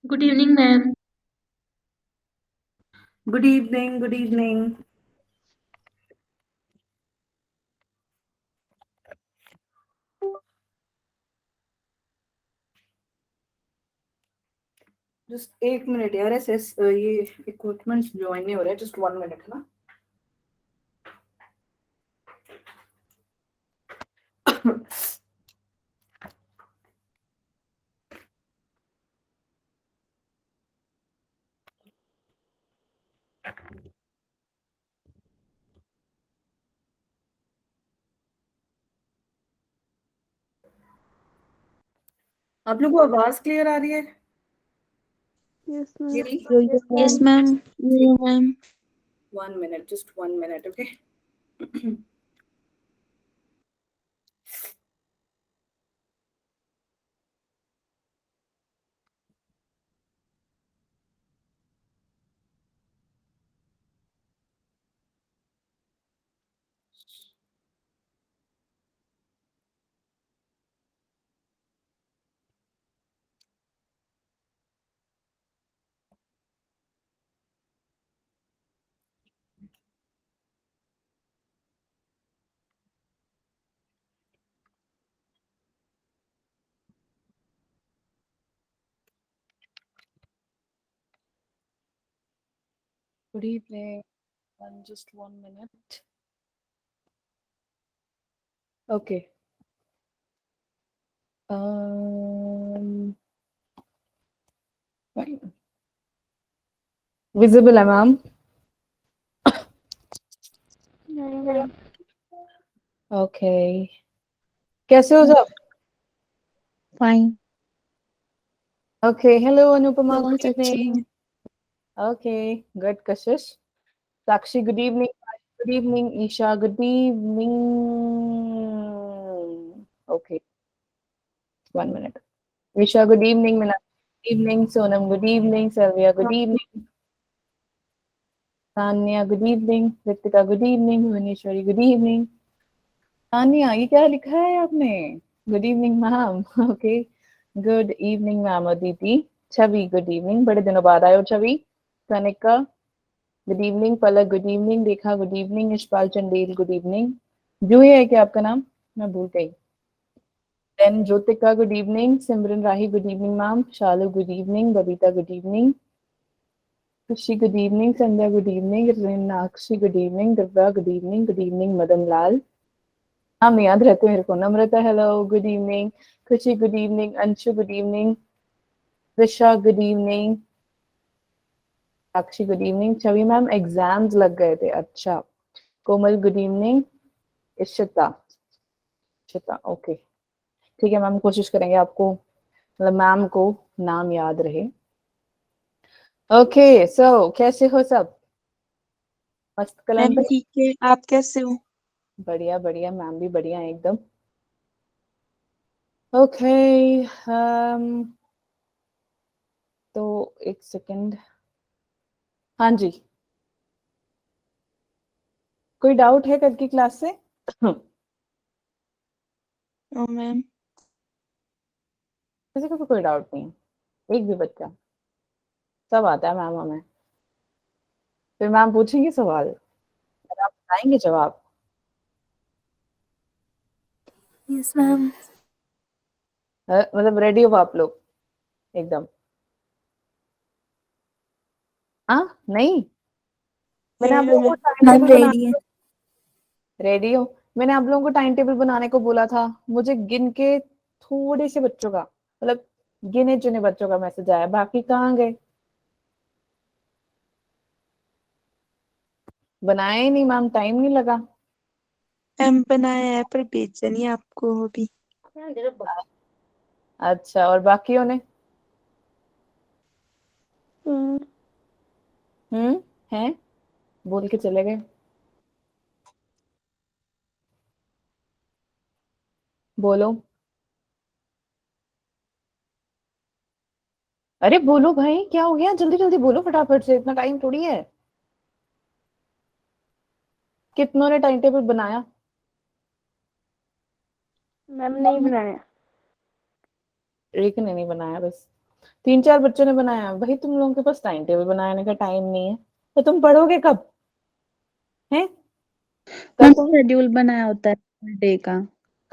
Good evening, ma'am. Good evening. Good evening. Just एक minute यार, ऐसे ये इक्विपमेंट्स ज्वाइन नहीं हो रहे, जस्ट 1 मिनट है ना। आप लोगों को आवाज क्लियर आ रही है Yes, ma'am. मेरी? Yes, ma'am. No, ma'am. 1 minute, just 1 minute, okay. Good evening. And just 1 minute. Okay. Fine. Visible है मैम? नहीं मैम। ओके। कैसे हो सब? Fine. Okay. Hello Anupama, good बहुत अच्छे इवनिंग। हैं। ओके, गुड कशिश। साक्षी, good evening. Good evening, Isha. Good evening. Okay, 1 minute. Isha, good evening. Mina, good evening. Sonam, good evening. Sylvia, good evening. Tanya, good evening. Ritika, good evening. Bhuvaneshwari, good evening. Tania, ये क्या लिखा है आपने? Good evening ma'am. Okay, good evening ma'am Aditi. Chhavi, good evening, बड़े दिनों बाद आए हो Chhavi. Kanika, good evening. Palak, good evening. Rekha, good evening. Yashpal Chandel, good evening. Juhi है क्या आपका नाम? मैं भूल गई। Then Jyotika, good evening. Simran Rahi, good evening ma'am. Shalu, good evening. Babita, good evening. Khushi, good evening. Sandhya, good evening. Reenakshi, good evening. Divya, good evening. Good evening Madan Lal. नाम नहीं याद रहते मेरे को। Namrata, hello, good evening. Khushi, good evening. Anshu, good evening. Risha, good evening. Sakshi, good evening. Chhavi ma'am, exams लग गए थे, अच्छा। Komal, good evening. Ishita, Ishita, okay, ठीक है मैम, कोशिश करेंगे आपको मतलब मैम को नाम याद रहे। ओके, सो कैसे हो सब? मस्त कलम मैम पे? ठीक है, आप कैसे हो? बढ़िया बढ़िया, मैम भी बढ़िया है एकदम। ओके, तो एक सेकंड। हाँ जी, कोई डाउट है कल की क्लास से? No ma'am. किसी को भी कोई डाउट नहीं है? एक भी बच्चा? सब आता है मैम हमें। फिर मैम पूछेंगे सवाल और आप बताएंगे जवाब। Yes ma'am. मतलब रेडी हो आप लोग एकदम? हाँ, नहीं? मैंने आप लोगों को टाइम मैम टेबल रेडी बनाने है। को रेडी हो? मैंने आप लोगों को टाइम टेबल बनाने को बोला था। मुझे गिन के थोड़े से बच्चों का मतलब गिने चुने बच्चों का मैसेज आया, बाकी कहाँ गए? बनाए ही नहीं मैम, टाइम नहीं लगा। मैम बनाया है पर भेजा नहीं आपको अभी। अच्छा, और बाकियों ने? हैं? बोल के चले गए। बोलो, अरे बोलो भाई, क्या हो गया? जल्दी जल्दी बोलो फटाफट से, इतना टाइम थोड़ी है। कितनों ने टाइम टेबल बनाया? मैम नहीं बनाया। एक ने नहीं बनाया बस। 3-4 बच्चों ने बनाया, वही तुम लोगों के पास टाइम टेबल बनाने का टाइम नहीं है, तो तुम पढ़ोगे कब हैं? कल मैम तुम शेड्यूल बनाया होता है डे का।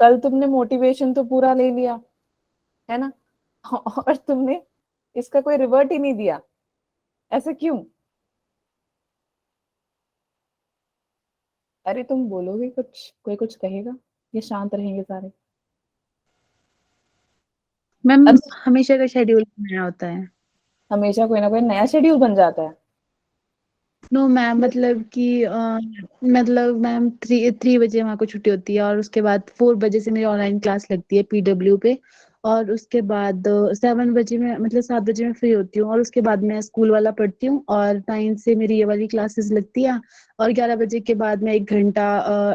कल तुमने मोटिवेशन तो पूरा ले लिया है ना, और तुमने इसका कोई रिवर्ट ही नहीं दिया, ऐसा क्यों? अरे तुम बोलोगे कुछ, कोई कुछ कहेगा, ये शांत रहेंगे सारे? मैम अब हमेशा का शेड्यूल बनाया होता है। हमेशा कोई ना कोई नया शेड्यूल बन जाता है। नो मैम, मतलब कि मतलब मैम 3 बजे वहाँ को छुट्टी होती है और उसके बाद 4 बजे से मेरी ऑनलाइन क्लास लगती है PW पे। और उसके बाद 7 बजे में, मतलब 7 बजे में फ्री होती हूँ और उसके बाद मैं स्कूल वाला पढ़ती हूँ और 9 से मेरी ये वाली क्लासेस लगती है। और 11 बजे के बाद मैं 1 घंटा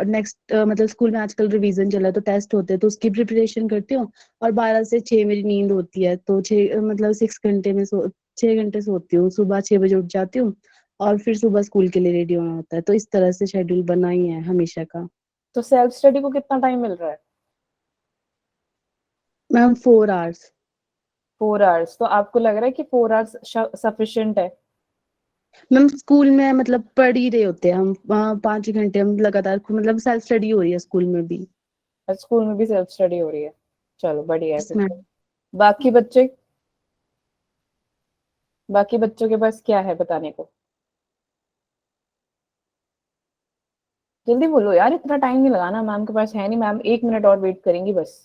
नेक्स्ट, मतलब स्कूल में आजकल रिवीजन चला है तो टेस्ट होते हैं तो उसकी प्रिपरेशन करती हूँ। और 12 से 6 मेरी नींद होती है, तो 6 मतलब 6 घंटे में 6 घंटे सोती हूँ। सुबह 6 बजे उठ जाती हूँ और फिर सुबह स्कूल के लिए रेडी होना होता है। तो इस तरह से शेड्यूल बना ही है हमेशा का। तो सेल्फ स्टडी को कितना टाइम मिल रहा है? Ma'am 4 hours. 4 आवर्स, तो आपको लग रहा है कि 4 आवर्स सफिशिएंट है? मैम स्कूल में मतलब पढ़ ही रहे होते हैं हम, 5 घंटे हम लगातार, मतलब सेल्फ स्टडी हो रही है स्कूल में भी। स्कूल में भी सेल्फ स्टडी हो रही है, चलो बढ़िया है यस फिर तो। मैम। बाकी बच्चे, बाकी बच्चों के पास क्या है बताने को? जल्दी बोलो यार, इतना टाइम नहीं लगाना, मैम के पास है नहीं, मैम 1 मिनट और वेट करेंगी बस।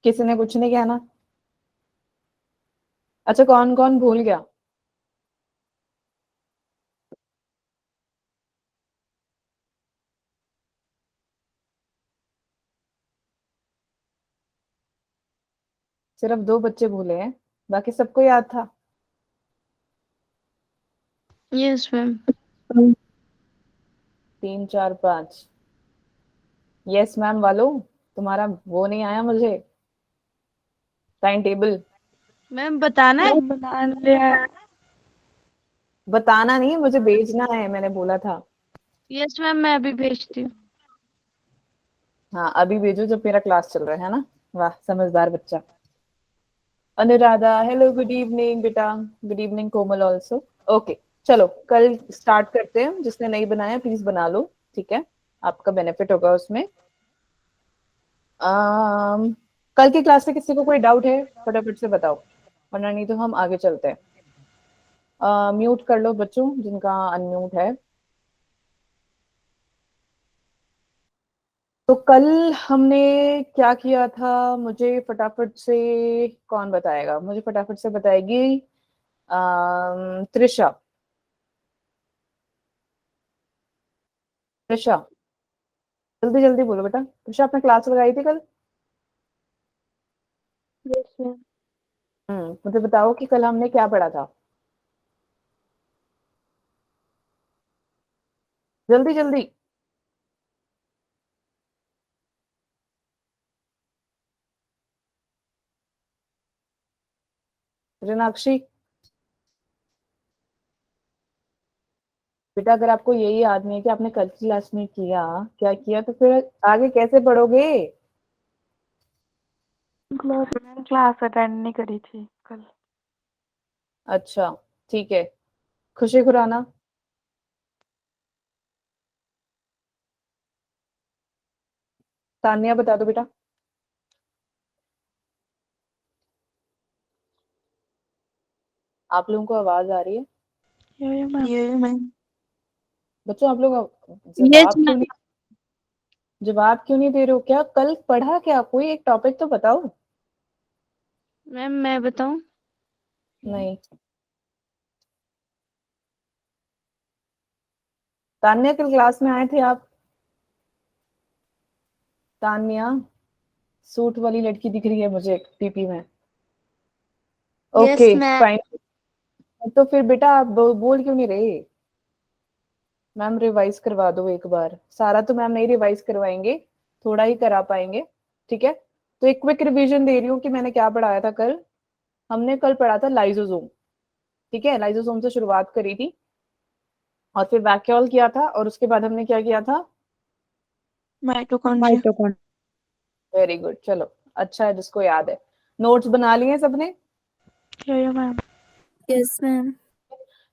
किसी ने कुछ नहीं कहना? अच्छा, कौन कौन भूल गया? सिर्फ 2 बच्चे भूले हैं, बाकी सबको याद था। Yes, ma'am. 3 4 5। यस मैम वालों, तुम्हारा वो नहीं आया मुझे, टाइम टेबल? मैम बताना है। बना लिया। बताना नहीं, मुझे भेजना है, मैंने बोला था। यस मैम, मैं अभी भेजती हूँ। हाँ अभी भेजो जब मेरा क्लास चल रहा है ना। वाह समझदार बच्चा। अनुराधा, हेलो गुड इवनिंग बेटा। गुड इवनिंग कोमल ऑल्सो। ओके, चलो कल स्टार्ट करते हैं, जिसने नहीं बनाया प्लीज बना लो, ठीक है, आपका बेनिफिट होगा उसमें। आम, कल की क्लास में किसी को कोई डाउट है फटाफट से बताओ, वरना नहीं तो हम आगे चलते हैं। म्यूट कर लो बच्चों जिनका अनम्यूट है। तो कल हमने क्या किया था, मुझे फटाफट से कौन बताएगा, मुझे फटाफट से बताएगी त्रिशा। त्रिशा जल्दी जल्दी बोलो बेटा, त्रिशा आपने क्लास लगाई थी कल? Yes ma'am. मुझे बताओ कि कल हमने क्या पढ़ा था, जल्दी जल्दी। रीनाक्षी बेटा, अगर आपको यही याद नहीं है कि आपने कल की क्लास में किया क्या किया, तो फिर आगे कैसे पढ़ोगे? क्लास अटेंड नहीं करी थी कल। अच्छा ठीक है, खुशी खुराना। तानिया बता दो बेटा। आप लोगों को आवाज आ रही है? ये मैम। ये मैम। बच्चों आप लोग यस जवाब क्यों मैम। नहीं, जवाब क्यों नहीं दे रहे हो? क्या कल पढ़ा, क्या कोई एक टॉपिक तो बताओ। मैम मैं बताऊं? नहीं, तान्या कल क्लास में आए थे आप? तान्या, सूट वाली लड़की दिख रही है मुझे पीपी में। Okay yes ma'am. फाइन। तो फिर बेटा आप बोल क्यों नहीं रहे? मैम रिवाइज करवा दो एक बार, सारा तो मैम नहीं रिवाइज करवाएंगे, थोड़ा ही करा पाएंगे, ठीक है। तो एक क्विक रिवीजन दे रही हूँ कि मैंने क्या पढ़ाया था कल। हमने कल पढ़ा था लाइजोसोम, ठीक है, लाइजोसोम से शुरुआत करी थी और फिर वैक्यूल किया था और उसके बाद हमने क्या किया था, माइटोकॉन्ड्रिया। माइटोकॉन्ड्रिया। वेरी गुड, चलो अच्छा है जिसको याद है। नोट्स बना लिए सबने? मैम। Yes ma'am.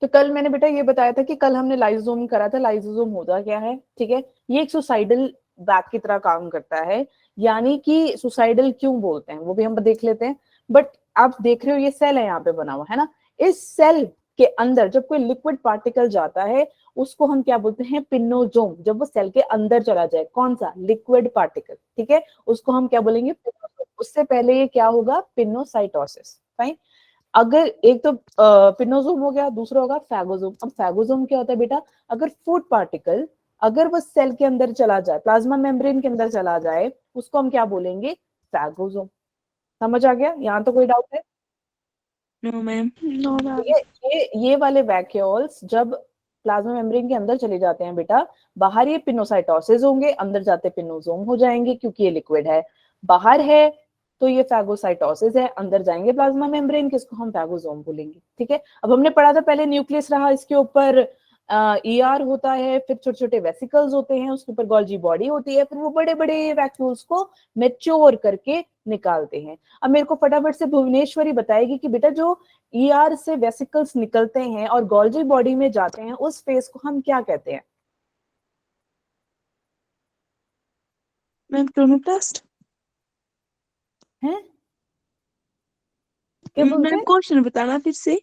तो कल मैंने बेटा ये बताया था कि कल हमने लाइसोसोम करा था। लाइसोसोम होता क्या है, ठीक है, ये एक सुसाइडल बैग की तरह काम करता है। यानी कि सुसाइडल क्यों बोलते हैं वो भी हम देख लेते हैं। बट आप देख रहे हो ये सेल है यहाँ पे बना हुआ है ना, इस सेल के अंदर जब कोई लिक्विड पार्टिकल जाता है उसको हम क्या बोलते हैं, पिनोसोम। जब वो सेल के अंदर चला जाए, कौन सा लिक्विड पार्टिकल, ठीक है, उसको हम क्या बोलेंगे, पिनोसोम। उससे पहले ये क्या होगा, पिनोसाइटोसिस। फाइन। अगर एक तो पिनोसोम हो गया, दूसरा होगा फैगोसोम। अब फैगोसोम क्या होता है बेटा, अगर फूड पार्टिकल अगर वो सेल के अंदर चला जाए, प्लाज्मा मेम्ब्रेन के अंदर चला जाए, उसको हम क्या बोलेंगे, फैगोसोम। समझ आ गया, यहाँ तो कोई डाउट है? No ma'am. No ma'am. ये वाले वैक्यूल्स जब प्लाज्मा मेम्ब्रेन के अंदर चले जाते हैं बेटा, बाहर ये पिनोसाइटोसिस होंगे, अंदर जाते पिनोसोम हो जाएंगे क्योंकि ये लिक्विड है। बाहर है तो ये फैगोसाइटोसिस है, अंदर जाएंगे प्लाज्मा मेम्ब्रेन, किसको हम फैगोसोम बोलेंगे। ठीक है, अब हमने पढ़ा था पहले न्यूक्लियस रहा, इसके ऊपर ईआर होता है, फिर छोटे छोटे वेसिकल्स होते हैं, उसके ऊपर गोल्जी बॉडी होती है, फिर वो बड़े बड़े वैक्यूल्स को मेच्योर करके निकालते हैं। अब मेरे को फटाफट से भुवनेश्वरी बताएगी कि बेटा जो ईआर से वेसिकल्स निकलते हैं और गोल्जी बॉडी में जाते हैं, उस फेज को हम क्या कहते हैं? Ma'am chloroplast. हैं? क्या बोलते मैम हैं क्वेश्चन बताना फिर से।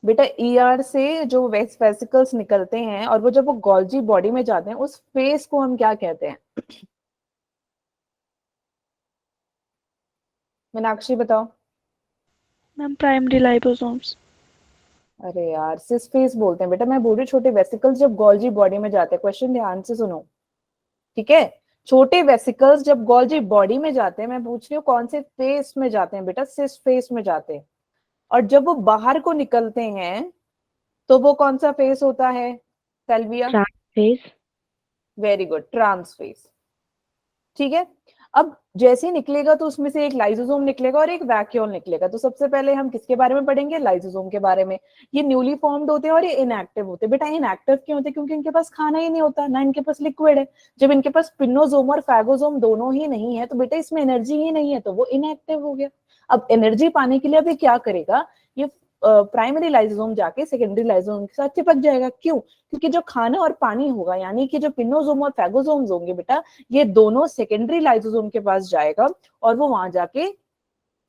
बेटा? ईआर से जो वेसिकल्स निकलते हैं और वो जब वो गोल्जी बॉडी में जाते हैं, उस फेज को हम क्या कहते हैं? मीनाक्षी बताओ। Ma'am primary liposomes. अरे यार, सिस फेज बोलते हैं बेटा। मैं बोल रही हूँ छोटे वेसिकल्स जब गोल्जी बॉडी में जाते हैं। क्वेश्चन ध्यान से सुनो, ठीक है? छोटे वेसिकल्स जब गोल्जी बॉडी में जाते हैं, मैं पूछ रही हूँ कौन से फेस में जाते हैं बेटा? सिस फेस में जाते हैं। और जब वो बाहर को निकलते हैं तो वो कौन सा फेस होता है सेल्विया? Face. Very good, trans face. ठीक है, अब जैसे ही निकलेगा तो उसमें से एक लाइसोसोम निकलेगा और एक वैक्यूल निकलेगा। तो सबसे पहले हम किसके बारे में पढ़ेंगे? लाइसोसोम के बारे में। ये न्यूली फॉर्म्ड होते हैं और ये इनएक्टिव होते हैं। बेटा इनएक्टिव क्यों होते हैं? क्योंकि इनके पास खाना ही नहीं होता, ना इनके पास लिक्विड है। जब इनके पास पिनोसोम और फैगोसोम दोनों ही नहीं है तो बेटा इसमें एनर्जी ही नहीं है, तो वो इनएक्टिव हो गया। अब एनर्जी पाने के लिए अभी क्या करेगा, ये प्राइमरी लाइसोसोम जाके सेकेंडरी लाइसोसोम के साथ चिपक जाएगा। क्यों? क्योंकि जो खाना और पानी होगा, यानी कि जो पिनोसोम और फैगोसोम्स होंगे बेटा, ये दोनों सेकेंडरी लाइसोसोम के पास जाएगा और वो वहां जाके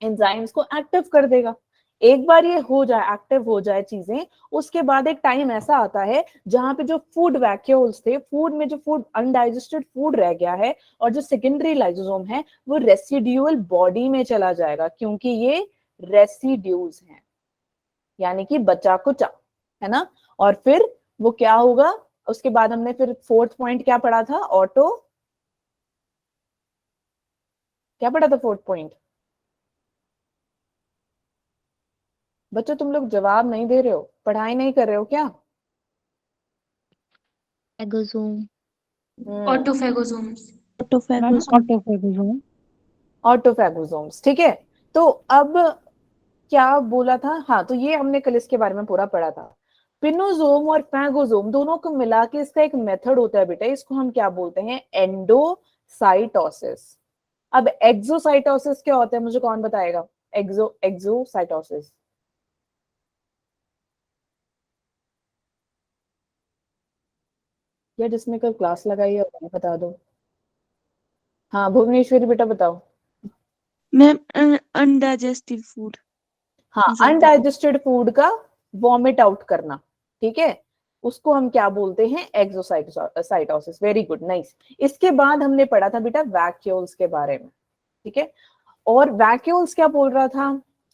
एंजाइम्स को एक्टिव कर देगा। एक बार ये हो जाए, एक्टिव हो जाए चीजें, उसके बाद एक टाइम ऐसा आता है जहां पे जो फूड वैक्यूल्स थे, फूड में जो फूड अनडाइजेस्टेड फूड रह गया है और जो सेकेंडरी लाइसोसोम है वो रेसिड्यूअल बॉडी में चला जाएगा, क्योंकि ये रेसिड्यूज हैं, यानी कि बचा कुचा, है ना। और फिर वो क्या होगा, उसके बाद हमने फिर फोर्थ पॉइंट क्या पढ़ा था, ऑटो, क्या पढ़ा था फोर्थ पॉइंट? बच्चों तुम लोग जवाब नहीं दे रहे हो, पढ़ाई नहीं कर रहे हो क्या? फैगोसोम। ऑटोफेगोसोम्स। ऑटोफैगोसोम। ऑटोफैगोसोम। ऑटोफैगोसोम्स, ठीक है। तो अब क्या बोला था, हाँ, तो ये हमने कल इसके बारे में पूरा पढ़ा था। पिनोसोम और फैगोसोम दोनों को मिला के इसका एक मेथड होता है बेटा, इसको हम क्या बोलते हैं, एंडोसाइटोसिस। अब एक्सोसाइटोसिस क्या होता है, मुझे कौन बताएगा? एक्सोसाइटोसिस। या जिसने कल क्लास लगाई है वो बता दो। हाँ भुवनेश्वरी बेटा बताओ। Ma'am undigestive food. हाँ, अनडाइजेस्टेड फूड का वॉमिट आउट करना, ठीक है, उसको हम क्या बोलते हैं, एक्सोसाइटोसिस। Very good, nice. इसके बाद हमने पढ़ा था बेटा वैक्यूल्स के बारे में, ठीक है। और वैक्यूल्स क्या बोल रहा था,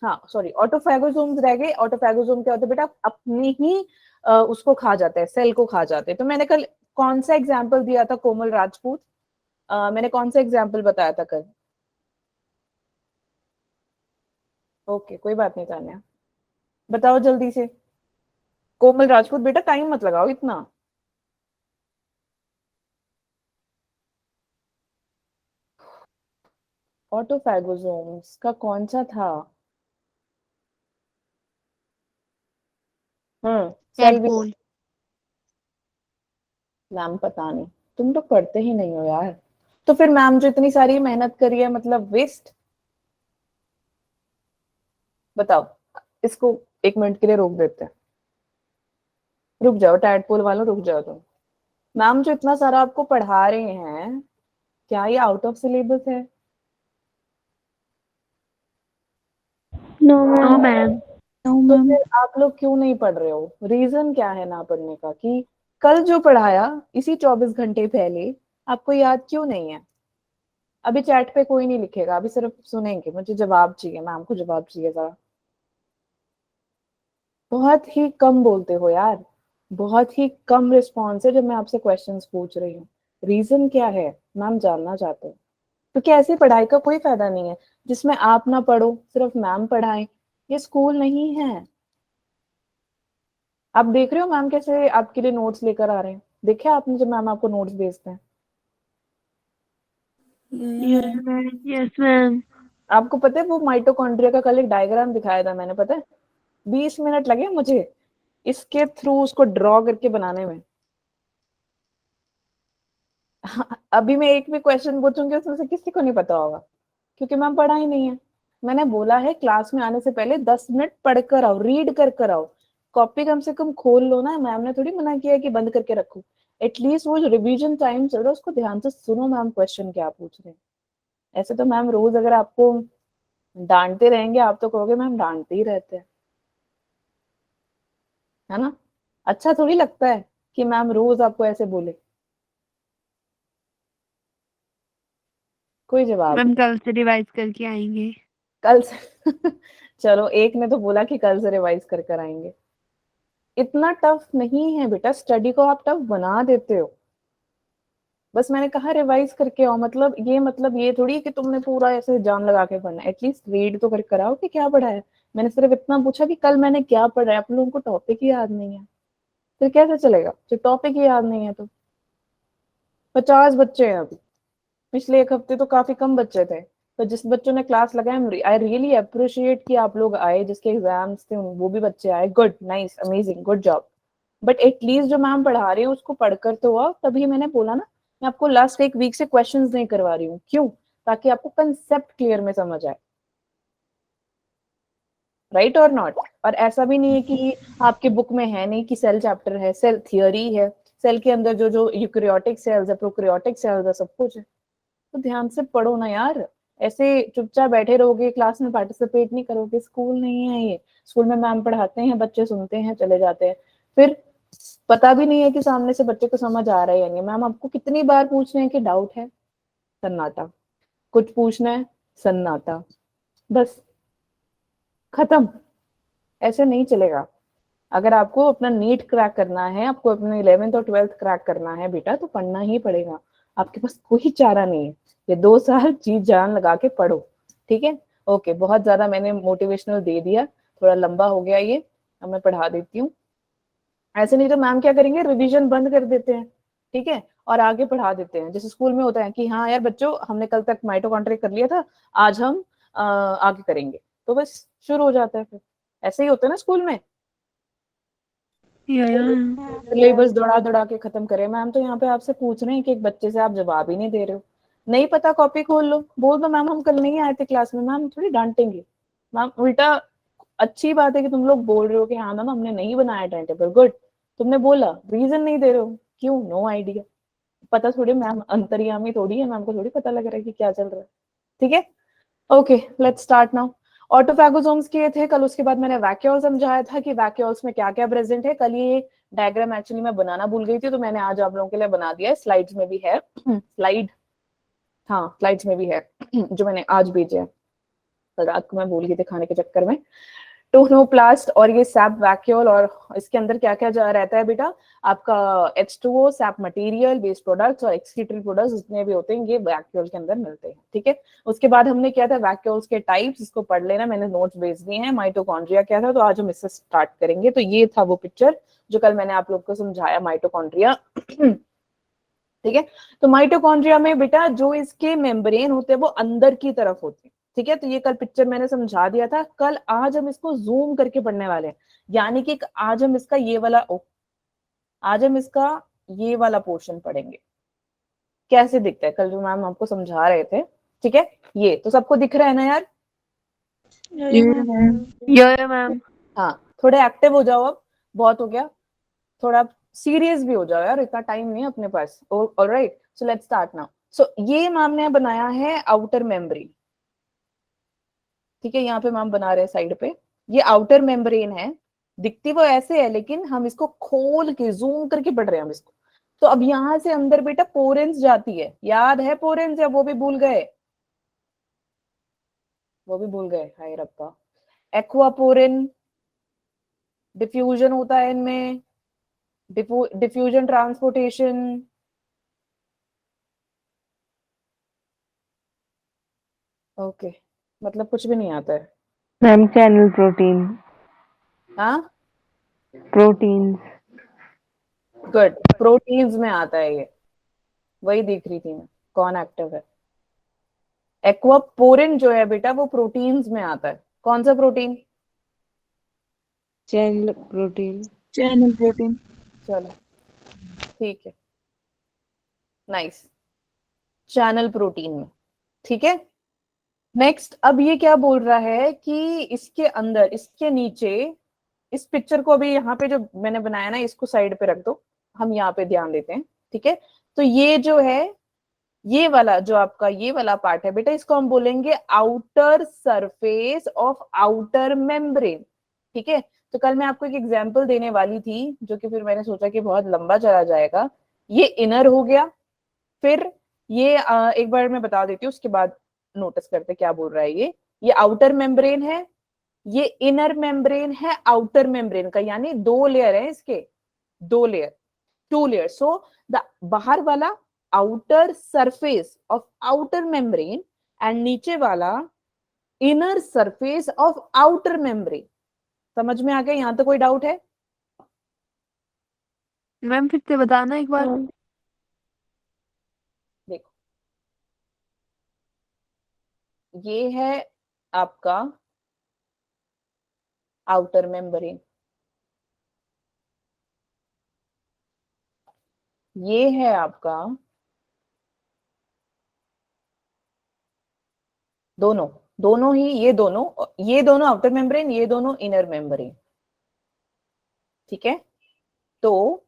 हाँ सॉरी, ऑटोफैगोसोम्स रह गए। ऑटोफैगोसोम क्या होता है बेटा, अपने ही उसको खा जाते हैं, सेल को खा जाते हैं। तो मैंने कल कौन सा एग्जाम्पल दिया था, कोमल राजपूत? मैंने कौन सा एग्जाम्पल बताया था कल? ओके, कोई बात नहीं तान्या, बताओ जल्दी से। कोमल राजपूत बेटा, टाइम मत लगाओ इतना। ऑटोफैगोसोम्स का कौन सा था? सेल भी। टैडपोल। मैम पता नहीं, तुम तो पढ़ते ही नहीं हो यार। तो फिर मैम जो इतनी सारी मेहनत करी है मतलब वेस्ट? बताओ, इसको 1 मिनट के लिए रोक देते हैं। रुक जाओ टैडपोल वालों, रुक जाओ तुम। मैम जो इतना सारा आपको पढ़ा रहे हैं, क्या ये आउट ऑफ सिलेबस है? No, no ma'am. Ma'am. No, तो ma'am. फिर आप लोग क्यों नहीं पढ़ रहे हो? रीजन क्या है ना पढ़ने का? कि कल जो पढ़ाया इसी 24 घंटे पहले आपको याद क्यों नहीं है? अभी चैट पे कोई नहीं लिखेगा, अभी सिर्फ सुनेंगे। मुझे जवाब चाहिए, मैम को जवाब चाहिए जरा। बहुत ही कम बोलते हो यार, बहुत ही कम रिस्पॉन्स है जब मैं आपसे क्वेश्चंस पूछ रही हूँ। रीजन क्या है मैम, जानना चाहते हैं। क्योंकि ऐसी पढ़ाई का कोई फायदा नहीं है जिसमें आप ना पढ़ो, सिर्फ मैम पढ़ाएं। ये स्कूल नहीं है। आप देख रहे हो मैम कैसे आपके लिए नोट्स लेकर आ रहे हैं? देखा आपने जब मैम आपको नोट्स भेजते हैं? Yeah. Yes ma'am. आपको पता है वो माइटोकॉन्ड्रिया का कल एक डायग्राम दिखाया था मैंने, पता है? 20 मिनट लगे मुझे इसके थ्रू उसको ड्रॉ करके बनाने में। अभी मैं एक भी क्वेश्चन पूछूंगी उसमें से किसी को नहीं पता होगा, क्योंकि मैम पढ़ा ही नहीं है। मैंने बोला है क्लास में आने से पहले 10 मिनट पढ़ कर आओ, रीड कर कर आओ। कॉपी कम से कम खोल लो ना, मैम ने थोड़ी मना किया है कि बंद करके रखो। एटलीस्ट वो जो रिवीजन टाइम चल रहा है उसको ध्यान से सुनो, मैम क्वेश्चन क्या पूछ रहे हैं। ऐसे तो मैम रोज अगर आपको डांटते रहेंगे आप तो कहोगे मैम डांटते ही रहते हैं, है ना? अच्छा थोड़ी लगता है कि मैम रोज आपको ऐसे बोले। कोई जवाब मैम कल से रिवाइज करके आएंगे। कल से चलो, एक ने तो बोला कि कल से रिवाइज कर कर आएंगे। इतना टफ नहीं है बेटा, स्टडी को आप टफ बना देते हो। बस मैंने कहा रिवाइज करके आओ, मतलब ये थोड़ी है कि तुमने पूरा ऐसे जान लगा के पढ़ना। एटलीस्ट रीड तो कर कराओ कि क्या पढ़ा है। मैंने सिर्फ इतना पूछा कि कल मैंने क्या पढ़ा है। आप लोगों को टॉपिक ही याद नहीं है, फिर कैसे चलेगा जब टॉपिक ही याद नहीं है तो? 50 बच्चे हैं अभी, पिछले एक हफ्ते तो काफी कम बच्चे थे। तो जिस बच्चों ने क्लास लगाया, आई रियली अप्रिशिएट कि आप लोग आए, जिसके एग्जाम्स थे वो भी बच्चे आए। Good, nice, amazing, good job. But at least जो मैम पढ़ा रही है उसको पढ़कर तो आओ। तभी मैंने बोला ना, मैं आपको लास्ट एक वीक से क्वेश्चंस नहीं करवा रही हूँ। क्यों? ताकि आपको कंसेप्ट क्लियर में समझ आए। राइट और नॉट? और ऐसा भी नहीं है कि आपके बुक में है नहीं कि सेल चैप्टर है, सेल थियोरी है। सेल के अंदर जो जो यूकैरियोटिक सेल्स है, प्रोकैरियोटिक सेल्स है, सब कुछ है। तो ध्यान से पढ़ो ना यार। ऐसे चुपचाप बैठे रहोगे, क्लास में पार्टिसिपेट नहीं करोगे। स्कूल नहीं है ये। स्कूल में मैम पढ़ाते हैं, बच्चे सुनते हैं, चले जाते हैं। फिर पता भी नहीं है कि सामने से बच्चे को समझ आ रहा है या नहीं। मैम आपको कितनी बार पूछ रहे हैं कि डाउट है, सन्नाटा। कुछ पूछना है, सन्नाटा। बस, खत्म। ऐसे नहीं चलेगा। अगर आपको अपना नीट क्रैक करना है, आपको अपने 11th और 12th क्रैक करना है बेटा, तो पढ़ना ही पड़ेगा। आपके पास कोई चारा नहीं है। ये 2 साल जी जान लगा के पढ़ो, ठीक है? ओके, बहुत ज्यादा मैंने मोटिवेशनल दे दिया, थोड़ा लंबा हो गया ये। अब मैं पढ़ा देती हूँ। ऐसे नहीं तो मैम क्या करेंगे, रिवीजन बंद कर देते हैं, ठीक है, और आगे पढ़ा देते हैं। जैसे स्कूल में होता है कि हाँ यार बच्चों, हमने कल तक माइटोकॉन्ड्रिया कर लिया था, आज हम आगे करेंगे। तो बस शुरू हो जाता है फिर। ऐसे ही होता है ना स्कूल में। सिलेबस दौड़ा दौड़ा के खत्म करे। मैम तो यहाँ पे आपसे पूछ रहे हैं कि एक बच्चे से आप जवाब ही नहीं दे रहे हो। नहीं पता, कॉपी खोल लो, बोल दो मैम हम कल नहीं आए थे क्लास में। मैम थोड़ी डांटेंगे। मैम उल्टा अच्छी बात है कि तुम लोग बोल रहे हो कि हाँ मैम हमने नहीं बनाया टाइम टेबल। गुड, तुमने बोला, रीजन नहीं दे रहे हो, क्यों? No idea. पता थोड़ी, मैम अंतर्यामी थोड़ी है, मैम को थोड़ी पता लग रहा है कि क्या चल रहा है। ठीक है, ओके, लेट्स स्टार्ट नाउ। ऑटोफैगोसोम्स किए थे कल, उसके बाद मैंने वैक्यूल समझाया था कि वैक्यूल्स में क्या क्या प्रेजेंट है। कल ये डायग्राम एक्चुअली मैं बनाना भूल गई थी, तो मैंने आज आप लोगों के लिए बना दिया है। स्लाइड्स में भी है स्लाइड, हाँ स्लाइड्स में भी है जो मैंने आज भेजे हैं। कल रात को मैं भूल गई थी खाने के चक्कर में। टोनोप्लास्ट और ये सैप वैक्यूल, और इसके अंदर क्या क्या रहता है बेटा? आपका H2O, sap material, waste products और एक्सक्रीटरी प्रोडक्ट्स जितने भी होते हैं ये वैक्यूल के अंदर मिलते हैं, ठीक है। उसके बाद हमने किया था वैक्यूल्स के टाइप्स, इसको पढ़ लेना, मैंने नोट्स भेज दिए हैं। माइटोकॉन्ड्रिया क्या था, तो आज हम इससे स्टार्ट करेंगे। तो ये था वो पिक्चर जो कल मैंने आप लोग को समझाया, माइटोकॉन्ड्रिया ठीक है। तो माइटोकॉन्ड्रिया में बेटा जो इसके मेम्ब्रेन होते हैं वो अंदर की तरफ होते हैं, ठीक है। तो ये कल पिक्चर मैंने समझा दिया था। कल आज हम इसको जूम करके पढ़ने वाले हैं, यानी कि आज हम इसका ये वाला आज हम इसका ये वाला पोर्शन पढ़ेंगे। कैसे दिखता है, कल जो मैम आपको समझा रहे थे, ठीक है। ये तो सबको दिख रहा है ना यार? या मैम। हाँ, थोड़े एक्टिव हो जाओ अब, बहुत हो गया, थोड़ा सीरियस भी हो जाओ यार, इतना टाइम नहीं है अपने पास। Alright, so let's start now. So ये मैम ने बनाया है आउटर मेम्ब्रेन, ठीक है, यहाँ पे मैम बना रहे हैं साइड पे, ये आउटर मेम्ब्रेन है, दिखती वो ऐसे है लेकिन हम इसको खोल के जूम करके पढ़ रहे हैं हम इसको। तो अब यहां से अंदर बेटा पोरेंस जाती है, याद है पोरेंस, या वो भी भूल गए? वो भी भूल गए, हाय रब्बा। एक्वापोरिन, डिफ्यूजन होता है इनमें, डिफ्यूजन ट्रांसपोर्टेशन, ओके, मतलब कुछ भी नहीं आता है। Ma'am channel protein. हाँ, प्रोटीन्स। गुड, प्रोटीन्स में आता है ये, वही देख रही थी मैं कौन एक्टिव है। एक्वापोरिन जो है बेटा वो प्रोटीन्स में आता है, कौन सा protein? Channel protein. Channel protein. चलो ठीक है, नाइस, चैनल प्रोटीन में, ठीक है। नेक्स्ट, अब ये क्या बोल रहा है कि इसके अंदर, इसके नीचे, इस पिक्चर को अभी यहाँ पे जो मैंने बनाया ना इसको साइड पे रख दो, हम यहाँ पे ध्यान देते हैं, ठीक है। तो ये जो है, ये वाला जो आपका ये वाला पार्ट है बेटा, इसको हम बोलेंगे outer surface of outer membrane, ठीक है। तो कल मैं आपको एक एग्जांपल देने वाली थी जो कि फिर मैंने सोचा कि बहुत लंबा चला जाएगा। ये इनर हो गया, फिर ये एक बार मैं बता देती हूँ, उसके बाद नोटिस करते क्या बोल रहा है ये आउटर मेम्ब्रेन है, ये इनर मेम्ब्रेन है आउटर मेम्ब्रेन का, यानी दो लेयर है इसके, दो layer, two layer. So the बाहर वाला outer surface of outer membrane and नीचे वाला inner surface of outer membrane. समझ में आ गया? यहां तो कोई डाउट है? मैम फिर से बताना एक बार। देखो, ये है आपका आउटर मेम्ब्रेन, ये है आपका दोनों, दोनों ही, ये दोनों आउटर मेम्ब्रेन, ये दोनों इनर मेम्ब्रेन, ठीक है। तो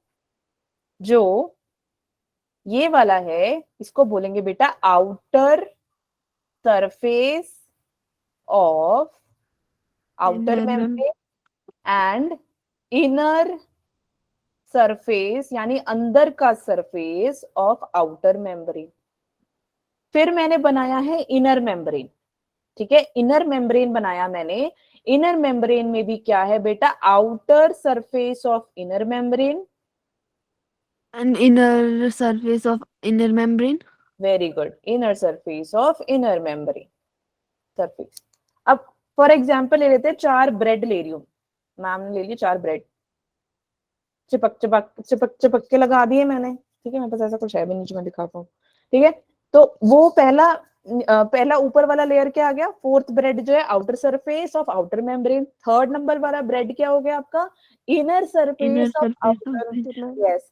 जो ये वाला है इसको बोलेंगे बेटा outer surface of outer membrane and inner surface, यानी अंदर का सरफेस ऑफ आउटर मेम्ब्रेन। फिर मैंने बनाया है इनर मेम्ब्रेन, ठीक है, इनर मेम्ब्रेन बनाया मैंने। इनर मेम्ब्रेन में भी क्या है बेटा, outer surface of inner membrane, and inner surface of inner membrane. Very good, inner surface of inner membrane surface. अब फॉर एग्जांपल ले लेते हैं, 4 ब्रेड ले रही हूँ, मैम ने ले लिए 4 ब्रेड, चिपक चिपक चिपक चिपक के लगा दिए मैंने, ठीक है, मेरे पास ऐसा कुछ है भी नीचे, मैं दिखाता हूँ, ठीक है। तो वो पहला ऊपर वाला लेयर क्या आ गया, फोर्थ ब्रेड जो है outer surface of outer membrane. Third number वाला ब्रेड क्या हो गया आपका, inner inner surface of surface outer, of. Yes.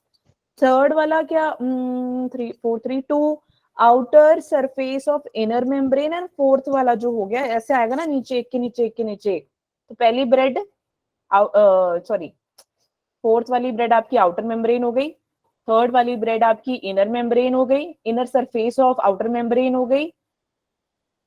Third वाला क्या, 3 4 3 2 outer surface of inner membrane, and fourth वाला जो हो गया ऐसे आएगा ना, नीचे एक के नीचे एक के नीचे एक। तो पहली ब्रेड, सॉरी, फोर्थ वाली ब्रेड आपकी आउटर मेम्ब्रेन हो गई, थर्ड वाली ब्रेड आपकी इनर मेम्ब्रेन हो गई, inner surface of outer membrane हो गई,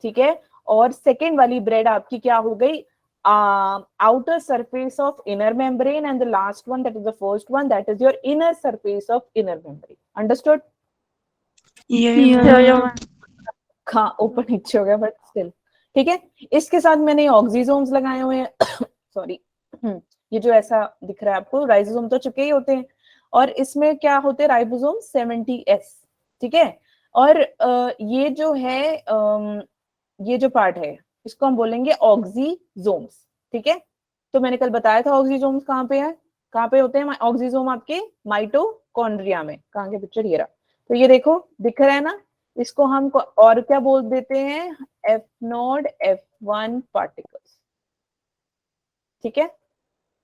ठीक है। और सेकेंड वाली ब्रेड आपकी क्या हो गई, outer surface of inner membrane, and the last one, that is the first one, that is your inner surface of inner membrane. Understood? हाँ, ऊपर नीचे हो गया बट स्टिल, ठीक है। इसके साथ मैंने ऑक्सीजोम्स लगाए हुए हैं सॉरी ये जो ऐसा दिख रहा है आपको, राइबोसोम तो चुके ही होते हैं, और इसमें क्या होते हैं, राइबोसोम 70S, ठीक है। और ये जो है ये जो पार्ट है इसको हम बोलेंगे ऑक्सीजोम्स, ठीक है। तो मैंने कल बताया था ऑक्सीजोम्स कहाँ पे है, कहाँ पे होते हैं ऑक्सीजोम, आपके माइटोकॉन्ड्रिया में। कहाँ के पिक्चर, ये रहा। तो ये देखो दिख रहा है ना, इसको हम और क्या बोल देते हैं, एफ नोड F1 पार्टिकल्स, ठीक है,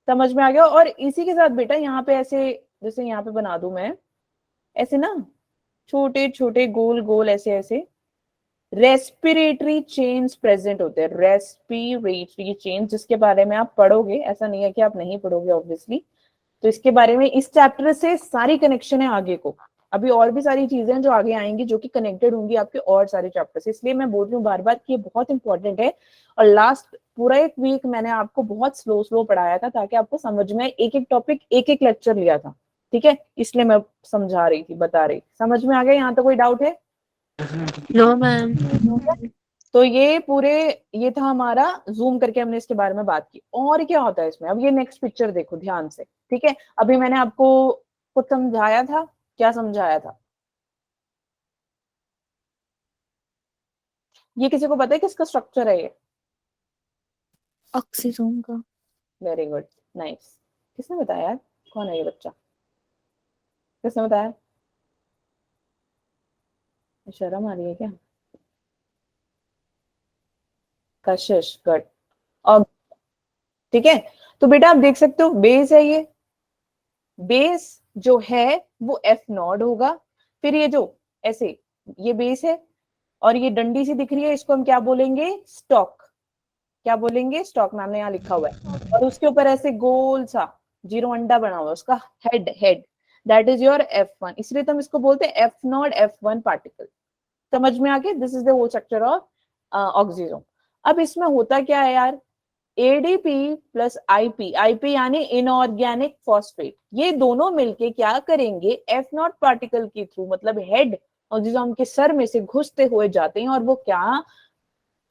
समझ में आ गया। और इसी के साथ बेटा यहाँ पे ऐसे, जैसे यहाँ पे बना दूं मैं ऐसे ना, छोटे छोटे गोल गोल ऐसे ऐसे रेस्पिरेटरी चेन्स प्रेजेंट होते हैं, रेस्पिरेटरी चेन्स, जिसके बारे में आप पढ़ोगे, ऐसा नहीं है कि आप नहीं पढ़ोगे ऑब्वियसली। तो इसके बारे में इस चैप्टर से सारी कनेक्शन है आगे को, अभी और भी सारी चीजें हैं जो आगे आएंगी जो कि कनेक्टेड होंगी आपके और सारे चैप्टर से, इसलिए मैं बोल रही हूँ बार बार कि ये बहुत इंपॉर्टेंट है। और लास्ट पूरा एक वीक मैंने आपको बहुत स्लो स्लो पढ़ाया था ताकि आपको समझ में, एक एक टॉपिक एक एक लेक्चर लिया था, ठीक है, इसलिए मैं समझा रही थी, बता रही थी। समझ में आ गया? यहाँ तो कोई डाउट है? No ma'am. तो ये पूरे, ये था हमारा, जूम करके हमने इसके बारे में बात की। और क्या होता है इसमें, अब ये नेक्स्ट पिक्चर देखो ध्यान से, ठीक है। अभी मैंने आपको कुछ समझाया था, क्या समझाया था? ये किसी को पता है किसका स्ट्रक्चर है ये? ऑक्सीजोन का। Very good, nice. किसने बताया यार? कौन है ये बच्चा? किसने बताया? शर्म आ रही है क्या? कशिश, गुड। और ठीक है, तो बेटा आप देख सकते हो बेस है ये, बेस जो है वो एफ नॉट होगा। फिर ये जो ऐसे, ये बेस है, और ये डंडी सी दिख रही है, इसको हम क्या बोलेंगे? स्टॉक। क्या बोलेंगे? स्टॉक, मैम ने यहाँ लिखा हुआ है। और उसके ऊपर ऐसे गोल सा जीरो अंडा बना हुआ है, उसका head, head that is your F1, इसलिए तो हम इसको बोलते हैं एफ नॉट F1 पार्टिकल। समझ में आ गया? This is the whole structure of oxygen. अब इसमें होता क्या है यार, एडीपी प्लस आईपी, आईपी यानी इनऑर्गेनिक फॉस्फेट, ये दोनों मिलके क्या करेंगे? एफ नॉट पार्टिकल के थ्रू, मतलब हेड ऑक्सीजन के सर में से घुसते हुए जाते हैं, और वो क्या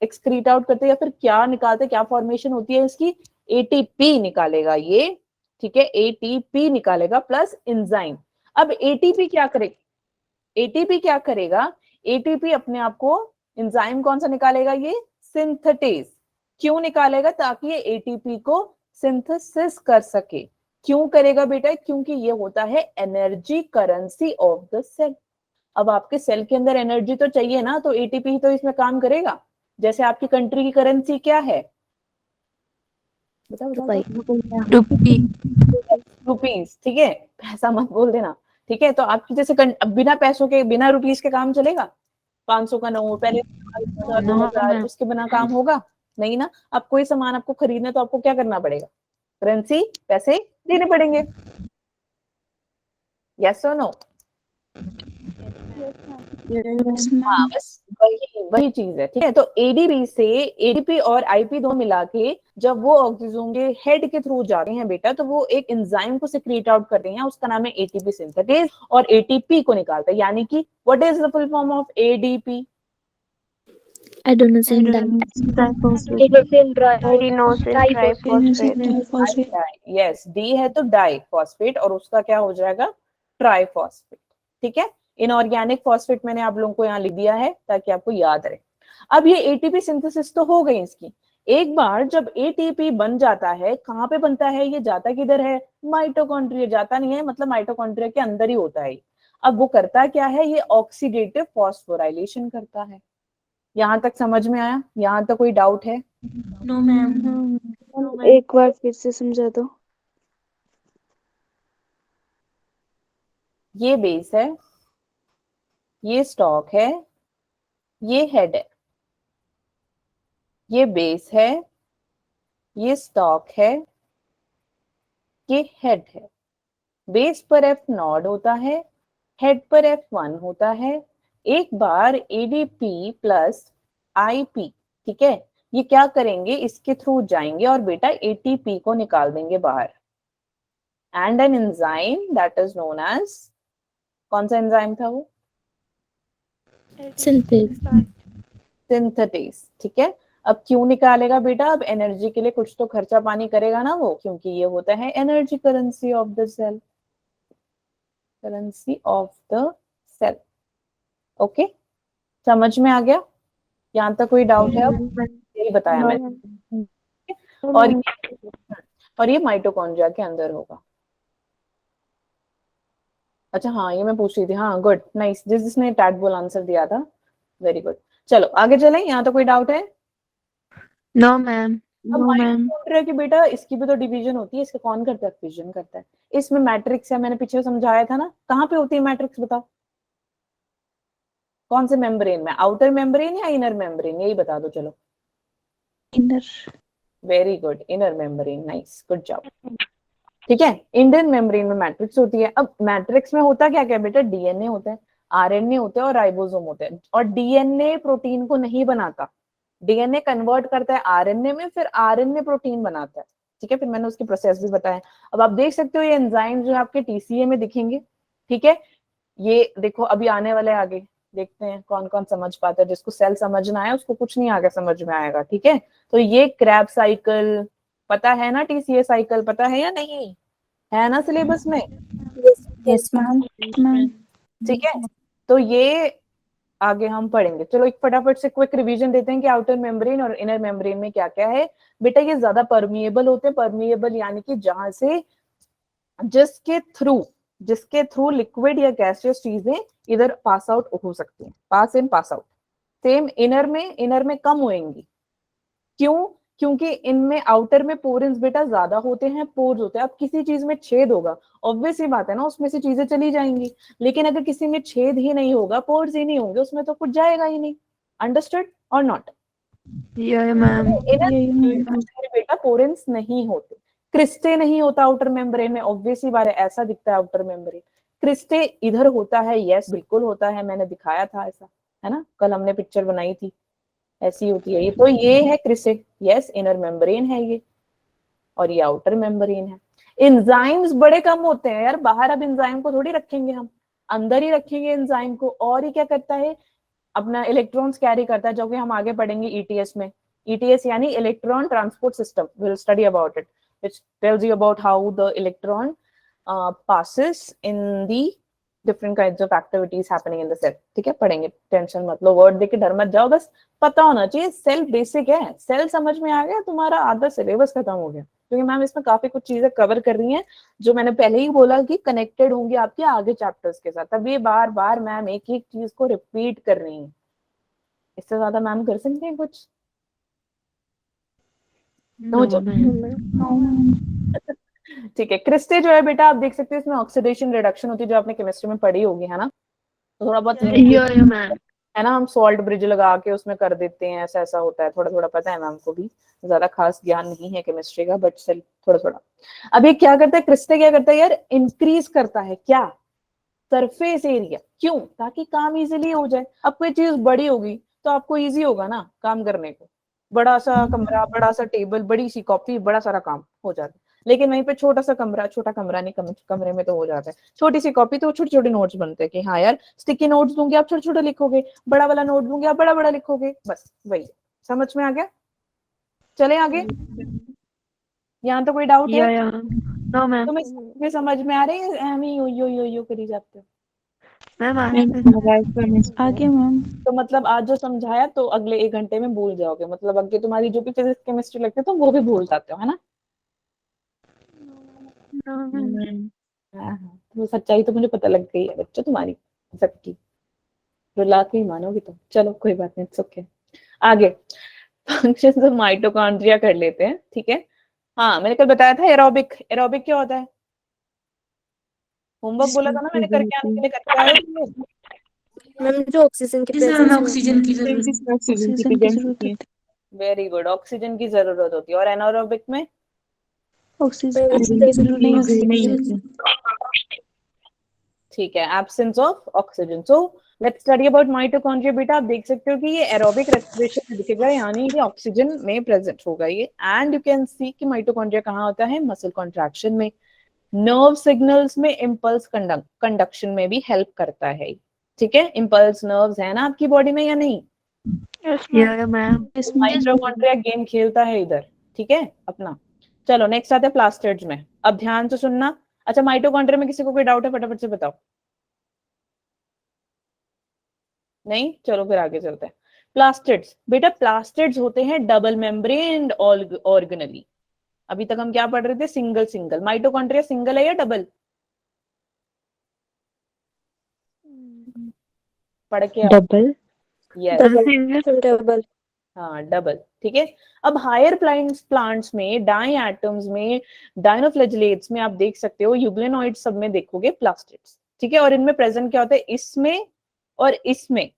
एक्सक्रीट आउट करते हैं, या फिर क्या निकालते हैं, क्या फॉर्मेशन होती है इसकी? एटीपी निकालेगा ये, ठीक है, एटीपी निकालेगा प्लस एंजाइम। अब एटीपी क्या करेगा? एटीपी क्या करेगा? एटीपी अपने आप को, एंजाइम कौन सा निकालेगा? ये सिंथेटेज। क्यों निकालेगा? ताकि ये एटीपी को सिंथेसिस कर सके। क्यों करेगा बेटा? क्योंकि ये होता है energy currency of the cell. अब आपके सेल के अंदर एनर्जी तो चाहिए ना, तो एटीपी तो इसमें काम करेगा। जैसे आपकी कंट्री की करेंसी क्या है? बताओ बताओ। रुपी। रुपीज, ठीक है, पैसा मत बोल देना, ठीक है। तो आपकी जैसे अब बिना पैसों के, बिना रुपीज के काम चलेगा? 500 का नोट पहले, 2000, उसके बिना काम होगा नहीं ना। अब कोई सामान आपको खरीदना है तो आपको क्या करना पड़ेगा? करेंसी, पैसे देने पड़ेंगे। यस और नो? हाँ, बस वही वही चीज है, ठीक है। तो एडीपी से एडीपी और आईपी दोनों मिला के जब वो ऑक्सीजन के हेड के थ्रू जाते हैं बेटा, तो वो एक एंजाइम को सिक्रीट आउट करते हैं, उसका नाम है एटीपी सिंथेटेज, और एटीपी को निकालता है। यानी कि what is the full form of ADP? Adenosine triphosphate. Yes, D है तो डाई फॉस्फेट, और उसका क्या हो जाएगा? ट्राइफॉस्फेट, ठीक है। इनऑर्गेनिक फॉस्फेट मैंने आप लोगों को यहाँ लिख दिया है ताकि आपको याद रहे। अब ये एटीपी सिंथेसिस तो हो गई इसकी। एक बार जब एटीपी बन जाता है, कहाँ पे बनता है ये? जाता किधर है? माइटोकॉन्ड्रिया। जाता नहीं है, मतलब माइटोकॉन्ड्रिया के अंदर ही होता है। अब वो करता क्या है? ये ऑक्सीडेटिव फॉस्फोराइलेशन करता है। यहाँ तक समझ में आया? यहाँ तक कोई डाउट है? No ma'am. एक बार फिर से समझा दो। ये बेस है, ये स्टॉक है, ये हेड है। ये बेस है, ये स्टॉक है, ये हेड है। बेस पर एफ नॉट होता है, हेड पर F1 होता है। एक बार एडीपी प्लस आईपी, ठीक है, ये क्या करेंगे? इसके थ्रू जाएंगे और बेटा एटीपी को निकाल देंगे बाहर। And an enzyme that is known as, कौन सा एंजाइम था वो? सिंथेटेज, ठीक है। अब क्यों निकालेगा बेटा? अब एनर्जी के लिए कुछ तो खर्चा पानी करेगा ना वो, क्योंकि ये होता है energy currency of the cell, currency of the cell. Okay, समझ में आ गया? यहाँ तक कोई डाउट है? अब यही बताया मैंने। और ये माइटोकॉन्ड्रिया के अंदर होगा। अच्छा हाँ, ये मैं पूछ रही थी, हाँ गुड, नाइस, जिसने टैडबोल आंसर दिया था, वेरी गुड। चलो आगे चलें, यहाँ तो कोई डाउट है? No ma'am. अब माइटोकॉन्ड्रिया की बेटा इसकी भी तो डिवीजन होती है, इसका कौन करता है? फिजन करता है। इसमें मैट्रिक्स है, मैंने पीछे समझाया था ना, कहाँ पे होती है मैट्रिक्स बताओ? कौन से मेम्ब्रेन में, आउटर मेम्ब्रेन या इनर मेम्ब्रेन, यही बता दो चलो। Inner. Very good, inner membrane, nice, good job. ठीक है, इंडियन मेम्ब्रेन में मैट्रिक्स होती है। अब मैट्रिक्स में होता क्या क्या बेटा, डीएनए होता है, आरएनए होते हैं और राइबोसोम होते हैं। और डीएनए प्रोटीन को नहीं बनाता, डीएनए कन्वर्ट करता है आरएनए में, फिर आरएनए प्रोटीन बनाता है। ठीक है, फिर मैंने उसकी प्रोसेस भी बताया। अब आप देख सकते हो ये एंजाइम जो है आपके टीसीए में दिखेंगे। ठीक है, ये देखो अभी आने वाले आगे देखते हैं कौन कौन समझ पाता है। जिसको सेल समझना है उसको कुछ नहीं आगे समझ में आएगा। ठीक है, तो ये क्रैब साइकिल पता है ना, टीसीए साइकिल पता है या नहीं, है ना सिलेबस में? Yes ma'am. ठीक है, तो ये आगे हम पढ़ेंगे। चलो एक फटाफट से क्विक रिवीजन देते हैं कि आउटर मेम्ब्रेन और इनर मेम्ब्रेन में क्या क्या है। बेटा ये ज्यादा परमिएबल होते हैं, परमिएबल यानी कि जहां से जिसके थ्रू लिक्विड या गैसियस चीजें इधर पास आउट हो सकती हैं, पास इन पास आउट। सेम इनर में कम होएंगी। क्यों? क्योंकि इनमें आउटर में पोरेंस बेटा ज्यादा होते हैं, पोर्स होते हैं। अब किसी चीज में छेद होगा, ऑब्वियस ही बात है ना, उसमें से चीजें चली जाएंगी। लेकिन अगर किसी में छेद ही नहीं होगा, पोर्स ही नहीं होंगे, उसमें तो कुछ जाएगा ही नहीं। अंडरस्टूड और नॉट? या मैम। बेटा पोरेंस नहीं होते, क्रिस्टे नहीं होता आउटर मेम्ब्रेन में, ऑब्वियस ही बात है, ऐसा दिखता है आउटर मेम्ब्रेन। क्रिस्टे इधर होता है, यस बिल्कुल होता है, मैंने दिखाया था ऐसा, है ना, कल हमने पिक्चर बनाई थी, ऐसी होती है ये। तो ये है क्रिस्टे, यस इनर मेम्ब्रेन है ये, और ये आउटर मेम्ब्रेन है। एंजाइम्स बड़े कम होते हैं यार बाहर। अब एंजाइम को थोड़ी रखेंगे हम, अंदर ही रखेंगे एंजाइम को। और ये क्या करता है, अपना इलेक्ट्रॉन्स कैरी करता है, जो कि हम आगे पढ़ेंगे ईटीएस में। ईटीएस यानी electron transport system, will study about it, which tells you about how the electron passes in the different kinds of activities happening in the cell। ठीक है, पढ़ेंगे, टेंशन मत लो, वर्ड देख के डर मत जाओ, बस पता होना चाहिए। सेल बेसिक है, सेल समझ में आ गया, तुम्हारा आधा सिलेबस खत्म हो गया। क्योंकि मैम इसमें काफी कुछ चीजें कवर कर रही हैं जो मैंने पहले ही बोला कि कनेक्टेड होंगी आपके आगे चैप्टर्स के साथ। तब ये बार बार मैम एक एक चीज को रिपीट कर रही है, इससे ज्यादा मैम कर सकते हैं कुछ? No ma'am. ठीक है, क्रिस्टे जो है बेटा आप देख सकते हैं, इसमें ऑक्सीडेशन रिडक्शन होती है, जो आपने केमिस्ट्री में पढ़ी होगी, है ना। तो थोड़ा बहुत या मैम। है ना, हम सॉल्ट ब्रिज लगा के उसमें कर देते हैं, ऐसा ऐसा होता है, थोड़ा थोड़ा पता है मैम को भी, ज्यादा खास ज्ञान नहीं है केमिस्ट्री का, बट स्टिल थोड़ा थोड़ा। अब ये क्या करता है, क्रिस्टे क्या करता है यार, इंक्रीज करता है क्या, सरफेस एरिया। क्यों? ताकि काम इजीली हो जाए। अब कोई चीज बड़ी होगी तो आपको इजी होगा ना काम करने को, बड़ा सा कमरा, बड़ा सा टेबल, बड़ी सी कॉपी, बड़ा सारा काम हो जाता है। लेकिन वहीं पे छोटा सा कमरा, छोटा कमरा नहीं, कमरे में तो हो जाता है, छोटी सी कॉपी तो छोटे छोटे नोट्स बनते हैं कि हाँ यार स्टिकी नोट्स दूंगी आप छोटे छोटे लिखोगे, बड़ा वाला नोट दूंगी आप बड़ा बड़ा लिखोगे, बस वही। समझ में आ गया? चले आगे, यहाँ तो कोई डाउट है? या नो मैम। तुम्हें समझ में आ रही है, हम ही यो करी जाते हो? मैम आगे मैम। तो मतलब आज जो समझाया तो अगले 1 घंटे में भूल जाओगे, मतलब अगले तुम्हारी जो भी फिजिक्स केमिस्ट्री लगती है तो वो भी भूल जाते हो, है ना। हाँ, तो सच्चाई तो मुझे पता लग गई है बच्चों तुम्हारी सबकी, रुला के ही मानोगी तुम। चलो कोई बात नहीं, इट्स ओके। आगे फंक्शंस ऑफ माइटोकॉन्ड्रिया कर लेते हैं। ठीक है, हाँ मैंने कल बताया था एरोबिक। एरोबिक क्या होता है? होमवर्क बोला था ना मैंने करके आने के लिए, करके आए थे? मैम जो ऑक्सीजन की ऑक्सीजन की जरूरत होती है। वेरी गुड, ऑक्सीजन की जरूरत होती है। और एनारोबिक में ऑक्सीजन की जरूरत नहीं होती। ठीक है, absence of oxygen. So let's study about mitochondria. बेटा आप देख सकते हो कि ये एरोबिक रेस्पिरेशन में दिखेगा, यानी कि ऑक्सीजन में प्रेजेंट होगा ये। एंड यू कैन सी कि माइटोकॉन्ड्रिया कहाँ होता है, मसल कॉन्ट्रैक्शन में, नर्व सिग्नल्स में, इम्पल्स कंडक्शन में भी हेल्प करता है। ठीक है, इम्पल्स नर्व्स है ना आपकी बॉडी में या नहीं? या मैम। माइटोकॉन्ड्रिया गेम खेलता है इधर। ठीक है अपना। चलो नेक्स्ट आते हैं प्लास्टिड्स में। अब ध्यान से सुनना। अच्छा, माइटोकॉन्ड्रिया में किसी को कोई डाउट है फटाफट से बताओ। नहीं, चलो फिर आगे चलते हैं। प्लास्टिड्स, बेटा प्लास्टिड्स होते हैं डबल मेम्ब्रेन्ड ऑर्गेनली। अभी तक हम क्या पढ़ रहे थे, सिंगल सिंगल। माइटोकॉन्ड्रिया सिंगल है या डबल? पढ़ के डबल। Yes, double. हाँ डबल। ठीक है, अब हायर प्लांट्स में, डाई एटम्स में, डायनोफ्लैजिलेट्स में आप देख सकते हो, यूग्लेनॉइड सब में देखोगे प्लास्टिड्स। ठीक है, और इनमें प्रेजेंट क्या होता है, इसमें और इसमें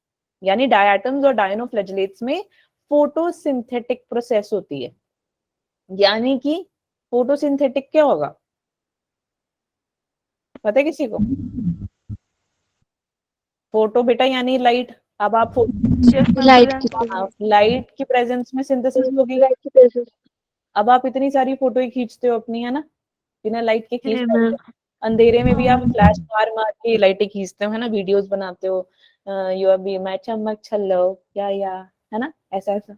यानी डायटम्स और डायनोफ्लैजिलेट्स में फोटोसिंथेटिक प्रोसेस होती है। यानी कि फोटोसिंथेटिक क्या होगा, पता है किसी को? फोटो बेटा यानी लाइट। अब आप लाइट की लाइट की प्रेजेंस में सिंथेसिस होगी। लाइट की प्रेजेंस अब आप इतनी सारी फोटो ही खींचते हो अपनी, है ना, बिना लाइट के खींच पाते मैम। हो? अंधेरे में भी आप फ्लैश मार मार के लाइटें खींचते हो, है ना, वीडियोस बनाते हो, यू बी मैं चमक छल्लो या, है ना, ऐसा ऐसा।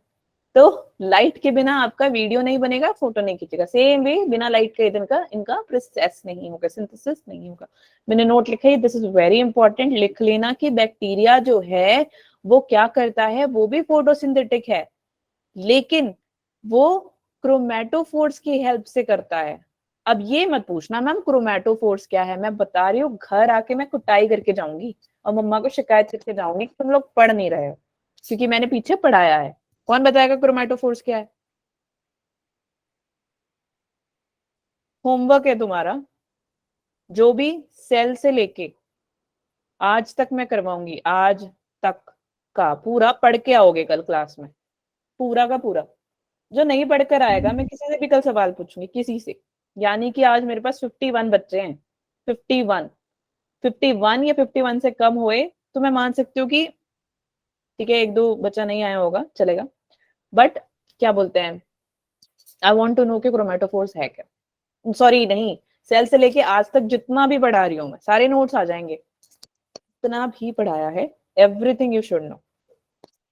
तो लाइट के बिना आपका वीडियो नहीं बनेगा, फोटो नहीं खींचेगा। सेम वे बिना लाइट के इनका प्रोसेस नहीं होगा, सिंथेसिस नहीं होगा। मैंने नोट लिखा है, दिस इज वेरी इंपॉर्टेंट, लिख लेना कि बैक्टीरिया जो है वो क्या करता है, वो भी फोटोसिंथेटिक है, लेकिन वो क्रोमैटोफोर्स की हेल्प से करता है। अब ये मत पूछना मैम क्रोमैटोफोर्स क्या है, मैं बता रही हूँ, घर आके मैं कुटाई करके जाऊंगी और मम्मा को शिकायत करके जाऊंगी कि तुम लोग पढ़ नहीं रहे हो, क्योंकि मैंने पीछे पढ़ाया है। कौन बताएगा क्रोमैटोफोर्स क्या है? होमवर्क है तुम्हारा, जो भी सेल से लेके आज तक मैं करवाऊंगी, आज तक का पूरा पढ़ के आओगे कल क्लास में, पूरा का पूरा। जो नहीं पढ़कर आएगा, मैं किसी से भी कल सवाल पूछूंगी, किसी से। यानी कि आज मेरे पास 51 बच्चे हैं, 51, 51 या 51 से कम हुए तो मैं मान सकती हूँ कि ठीक है, एक दो बच्चा नहीं आया होगा, चलेगा। बट क्या बोलते हैं, आई वॉन्ट टू नो कि क्रोमेटोफोर्स है क्या। सॉरी नहीं, सेल से लेके आज तक जितना भी पढ़ा रही हूँ मैं, सारे नोट्स आ जाएंगे, इतना भी पढ़ाया है, एवरीथिंग यू शुड नो।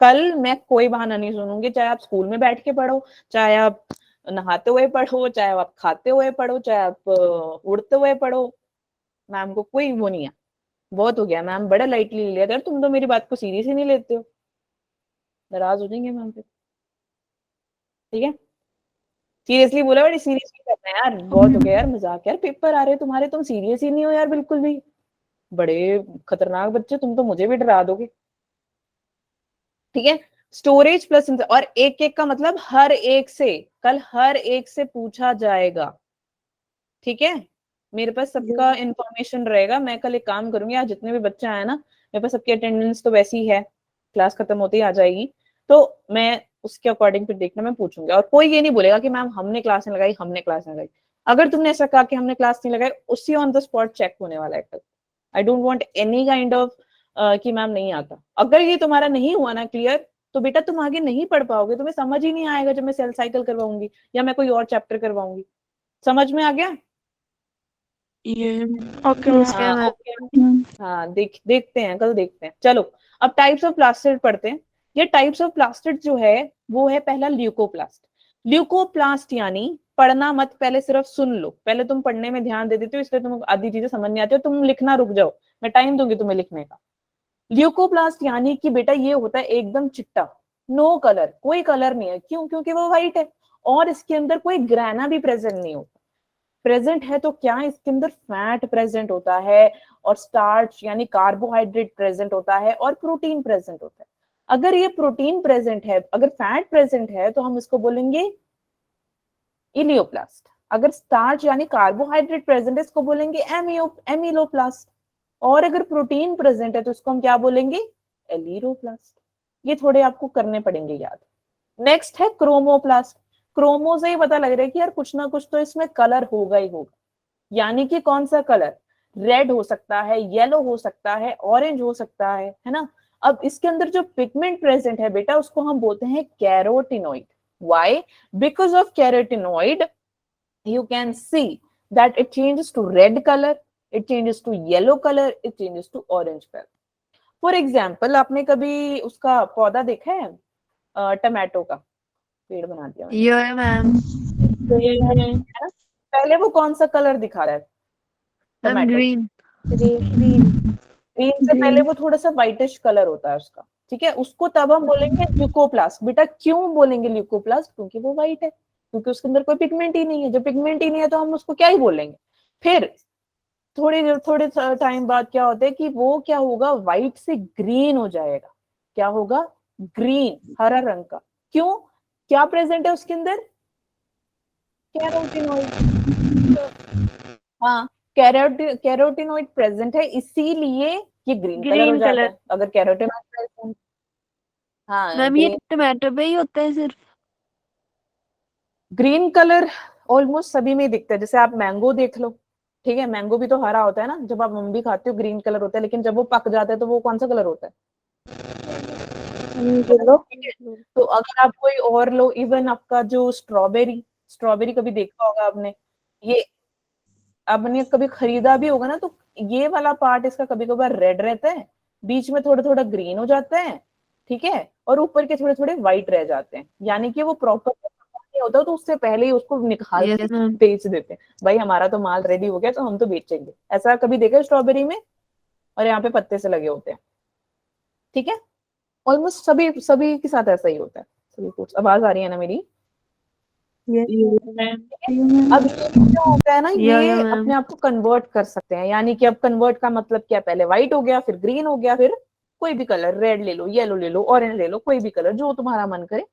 कल मैं कोई बहाना नहीं सुनूंगी, चाहे आप स्कूल में बैठ के पढ़ो, चाहे आप नहाते हुए पढ़ो, चाहे आप खाते हुए पढ़ो, चाहे आप उड़ते हुए पढ़ो, मैम को कोई वो नहीं है। बहुत हो गया मैम, बड़ा लाइटली ले लिया यार, तुम तो मेरी बात को सीरियस ही नहीं लेते हो, नाराज हो जाएंगे मैम फिर। ठीक है, सीरियसली बोला, बड़ी सीरियस नहीं करना है यार, बहुत हो गया यार मजाक, यार पेपर आ रहे हैं तुम्हारे, तुम सीरियस ही नहीं हो यार बिल्कुल भी, बड़े खतरनाक बच्चे, तुम तो मुझे भी डरा दोगे। ठीक है, स्टोरेज प्लस, और एक एक का मतलब हर एक से, कल हर एक से पूछा जाएगा। ठीक है, मेरे पास सबका इंफॉर्मेशन रहेगा। मैं कल एक काम करूंगी, आज जितने भी बच्चे आए ना, मेरे पास सबकी अटेंडेंस तो वैसी ही है, क्लास खत्म होते ही आ जाएगी, तो मैं उसके अकॉर्डिंग फिर देखना, मैं पूछूंगी। और कोई ये नहीं बोलेगा कि मैम हमने क्लास नहीं लगाई, हमने क्लास नहीं लगाई। अगर तुमने ऐसा कहा कि हमने क्लास नहीं लगाई, उसी ऑन द स्पॉट चेक होने वाला है कल। I don't want any kind of कि मैम नहीं आता। अगर ये तुम्हारा नहीं हुआ ना क्लियर, तो बेटा तुम आगे नहीं पढ़ पाओगे, तुम्हें समझ ही नहीं आएगा जब मैं सेल साइकिल करवाऊंगी या मैं कोई और चैप्टर करवाऊंगी। समझ में आ गया? ये ओके मैम। हाँ ओके, हाँ देखते हैं, कल देखते हैं। चलो अब टाइप्स ऑफ प्लास्टिड पढ़ते हैं। ये टाइप्स ऑफ प्लास्टिड जो है वो है, पहला ल्यूकोप्लास्ट। ल्यूकोप्लास्ट यानी, पढ़ना मत, पहले सिर्फ सुन लो, पहले तुम पढ़ने में ध्यान दे देते हो इसलिए तुम आधी चीजें समझ नहीं आती हो, तुम लिखना रुक जाओ, मैं टाइम दूंगी तुम्हें लिखने का। ल्यूकोप्लास्ट यानी कि बेटा ये होता है एकदम चिट्टा, नो कलर, कोई कलर नहीं है, क्यों? क्योंकि वो व्हाइट है, और इसके अंदर कोई ग्राना भी प्रेजेंट नहीं होता। प्रेजेंट है तो क्या, इसके अंदर फैट प्रेजेंट होता है, और स्टार्च यानी कार्बोहाइड्रेट प्रेजेंट होता है, और प्रोटीन प्रेजेंट होता है। अगर ये प्रोटीन प्रेजेंट है, अगर फैट प्रेजेंट है, तो हम इसको बोलेंगे इलियोप्लास्ट। अगर स्टार्च यानी कार्बोहाइड्रेट प्रेजेंट है, इसको बोलेंगे एमिलोप्लास्ट। और अगर प्रोटीन प्रेजेंट है तो इसको हम क्या बोलेंगे, एलिरोप्लास्ट। ये थोड़े आपको करने पड़ेंगे याद। नेक्स्ट है क्रोमोप्लास्ट। क्रोमो से ही पता लग रहा है कि यार कुछ ना कुछ तो इसमें कलर होगा ही होगा, यानी कि कौन सा कलर, रेड हो सकता है, येलो हो सकता है, ऑरेंज हो सकता है ना। अब इसके अंदर जो पिगमेंट प्रेजेंट है बेटा, उसको हम बोलते हैं carotenoid. Why? Because of carotenoid you can see that it changes to red color, it changes to yellow color, it changes to orange color. For example, आपने कभी उसका पौधा देखा है, टमाटो का पेड़ बना दिया मैंने, ये मैम। है ना? पहले वो कौन सा कलर दिखा रहा है मैम टमाटो? ग्रीन। ग्रीन से पहले वो थोड़ा सा व्हाइटिश कलर होता है उसका। ठीक है, उसको तब हम बोलेंगे ल्यूकोप्लास्ट। बेटा क्यों बोलेंगे ल्यूकोप्लास्ट? क्योंकि वो व्हाइट है, क्योंकि उसके अंदर कोई पिगमेंट ही नहीं है। जब पिगमेंट ही नहीं है तो हम उसको क्या ही बोलेंगे। फिर थोड़े थोड़े टाइम बाद क्या होता है कि वो क्या होगा, व्हाइट से ग्रीन हो जाएगा। क्या होगा? ग्रीन, हरा रंग का। क्यों? क्या प्रेजेंट है उसके अंदर? कैरोटिनॉइड। हाँ, कैरोटिनॉइड प्रेजेंट है, इसीलिए ये ग्रीन कलर हो ग्रीन जाता कलर। है। अगर कैरोटिनॉइड प्रेजेंट हाँ मैम ये टमाटो पे ही होता है सिर्फ? ग्रीन कलर ऑलमोस्ट सभी में दिखता है। जैसे आप मैंगो देख लो, ठीक है, मैंगो भी तो हरा होता है ना, जब आप भी खाते हो ग्रीन कलर होता है, लेकिन जब वो पक जाता है तो वो कौन सा कलर होता है? येलो। ठीक है। तो अगर आप कोई और लो, इवन आपका जो स्ट्रॉबेरी, स्ट्रॉबेरी कभी देखा होगा आपने, ये आपने कभी खरीदा भी होगा ना, तो ये वाला पार्ट इसका कभी कभार रेड रहता है, बीच में थोड़ा थोड़ा ग्रीन हो जाता है, ठीक है, और ऊपर के थोड़े थोड़े व्हाइट रह जाते हैं, यानी कि वो प्रॉपर नहीं होता, तो उससे पहले ही उसको निकाल के यस मैम। बेच देते हैं। भाई हमारा तो माल रेडी हो गया तो हम तो बेचेंगे, ऐसा कभी देखा स्ट्रॉबेरी में? और यहाँ पे पत्ते से लगे होते हैं, ठीक है। ऑलमोस्ट सभी सभी के साथ ऐसा ही होता है, सभी फ्रूट्स। आवाज आ रही है ना मेरी? अब ये जो होता है ना, ये अपने आप को कन्वर्ट कर सकते हैं, यानी कि अब कन्वर्ट का मतलब क्या, पहले व्हाइट हो गया, फिर ग्रीन हो गया, फिर कोई भी कलर, रेड ले लो, येलो ले लो, ऑरेंज ले लो, कोई भी कलर जो तुम्हारा मन करे।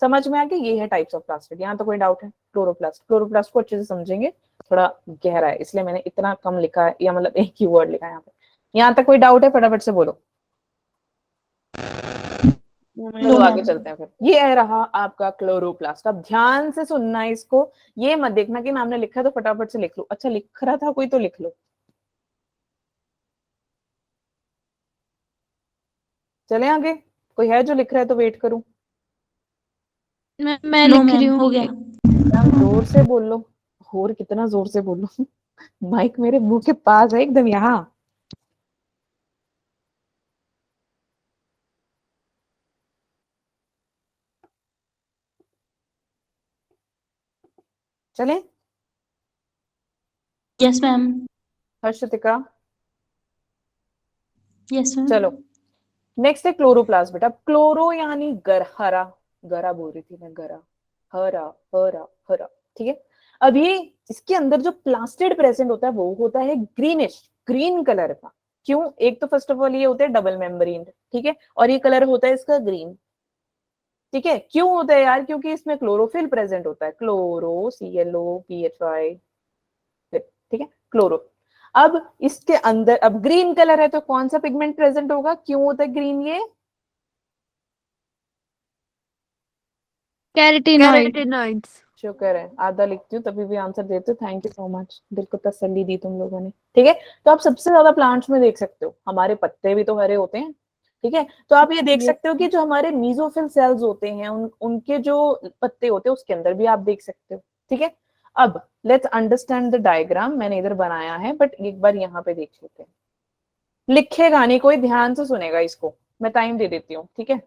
समझ में आ गया? ये है टाइप्स ऑफ प्लास्टिक। यहाँ तो कोई डाउट है? क्लोरोप्लास्ट, क्लोरोप्लास्ट को अच्छे से समझेंगे, थोड़ा गहरा है इसलिए मैंने इतना कम लिखा है, या मतलब एक ही वर्ड लिखा है यहाँ पे। यहाँ तक कोई डाउट है? फटाफट से बोलो। चलो आगे चलते हैं फिर। ये रहा आपका क्लोरोप्लास्ट। अब ध्यान से सुनना है इसको, ये मत देखना कि मैम ने लिखा है तो फटाफट से लिख लो। अच्छा लिख रहा था कोई तो लिख लो। चले आगे? कोई है जो लिख रहा है तो वेट करूं? मैं लिख रही हूँ, हो गया। मैम जोर से बोल लो। और कितना जोर से बोलो? माइक मेरे मुंह के पास है एकदम यहाँ। चले? Yes ma'am. Harshitika? Yes ma'am. चलो नेक्स्ट है क्लोरोप्लास्ट। बेटा क्लोरो यानी हरा, गरा बोल रही थी मैं, गरा, हरा, हरा, हरा, ठीक है। अभी इसके अंदर जो प्लास्टिड प्रेजेंट होता है वो होता है ग्रीनिश, ग्रीन कलर का। क्यों? एक तो फर्स्ट ऑफ ऑल ये होते हैं डबल मेम्ब्रेन, ठीक है, और ये कलर होता है इसका ग्रीन, ठीक है। क्यों होता है यार? क्योंकि इसमें क्लोरोफिल प्रेजेंट होता है, क्लोरो, ClO, PHI, ठीक है, क्लोरो। अब इसके अंदर अब ग्रीन कलर है तो कौन सा पिगमेंट प्रेजेंट होगा? क्यों होता है ग्रीन? ये कैरेटिनॉइड्स। शुक्र है, आधा लिखती हूँ तभी भी आंसर देते हो। थैंक यू सो मच, दिल को तसल्ली दी तुम लोगों ने, ठीक है। तो आप सबसे ज्यादा प्लांट्स में देख सकते हो, हमारे पत्ते भी तो हरे होते हैं, ठीक है। तो आप ये देख सकते हो कि जो हमारे मीजोफिल सेल्स होते हैं उनके जो पत्ते होते हैं उसके अंदर भी आप देख सकते हो, ठीक है। अब लेट्स अंडरस्टैंड द डायग्राम, मैंने इधर बनाया है बट एक बार यहाँ पे देख लेते हैं। लिखेगा नहीं कोई, ध्यान से सुनेगा इसको, मैं टाइम दे देती हूँ, ठीक है।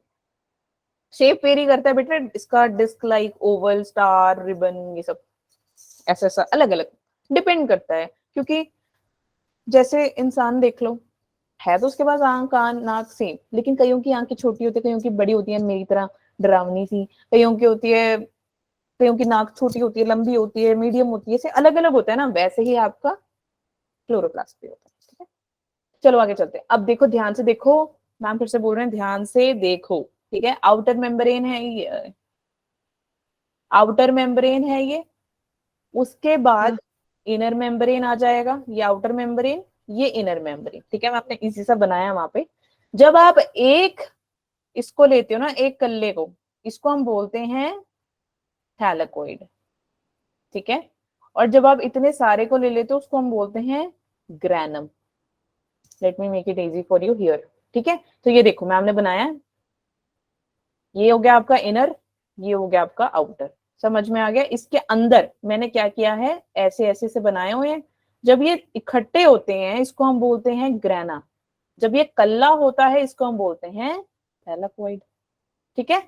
शेप वेरी करता है बेटा इसका, disc like, oval, star, ribbon, ये सब ऐसा ऐसा अलग अलग डिपेंड करता है। क्योंकि जैसे इंसान देख लो, है तो उसके पास आंख, कान, नाक सेम, लेकिन कईयों की आंखें छोटी होती है, कईयों की बड़ी होती है, मेरी तरह डरावनी सी, कईयों की होती है, कईयों की नाक छोटी होती है, लंबी होती है, मीडियम होती है, ऐसे अलग अलग होता है ना, वैसे ही आपका क्लोरोप्लास्ट भी होता है, ठीक है। चलो आगे चलते हैं। अब देखो ध्यान से देखो, मैम फिर से बोल रहे हैं ध्यान से देखो, ठीक है। आउटर मेम्ब्रेन है ये, आउटर मेम्ब्रेन है ये, उसके बाद इनर मेम्ब्रेन आ जाएगा, ये आउटर मेम्ब्रेन, ये इनर मेम्ब्रेन, ठीक है। मैं आपने इसी सा बनाया वहां पे। जब आप एक इसको लेते हो ना, एक कल्ले को, इसको हम बोलते हैं थैलेकोइड, ठीक है। और जब आप इतने सारे को ले लेते हो उसको हम बोलते हैं granum. Let me make it easy for you here, ठीक है। तो ये देखो मैम ने बनाया, ये हो गया आपका इनर, ये हो गया आपका आउटर, समझ में आ गया? इसके अंदर मैंने क्या किया है, ऐसे ऐसे से बनाए हुए हैं। जब ये इकट्ठे होते हैं इसको हम बोलते हैं ग्रेना, जब ये कल्ला होता है इसको हम बोलते हैं थैलेकोइड, ठीक है।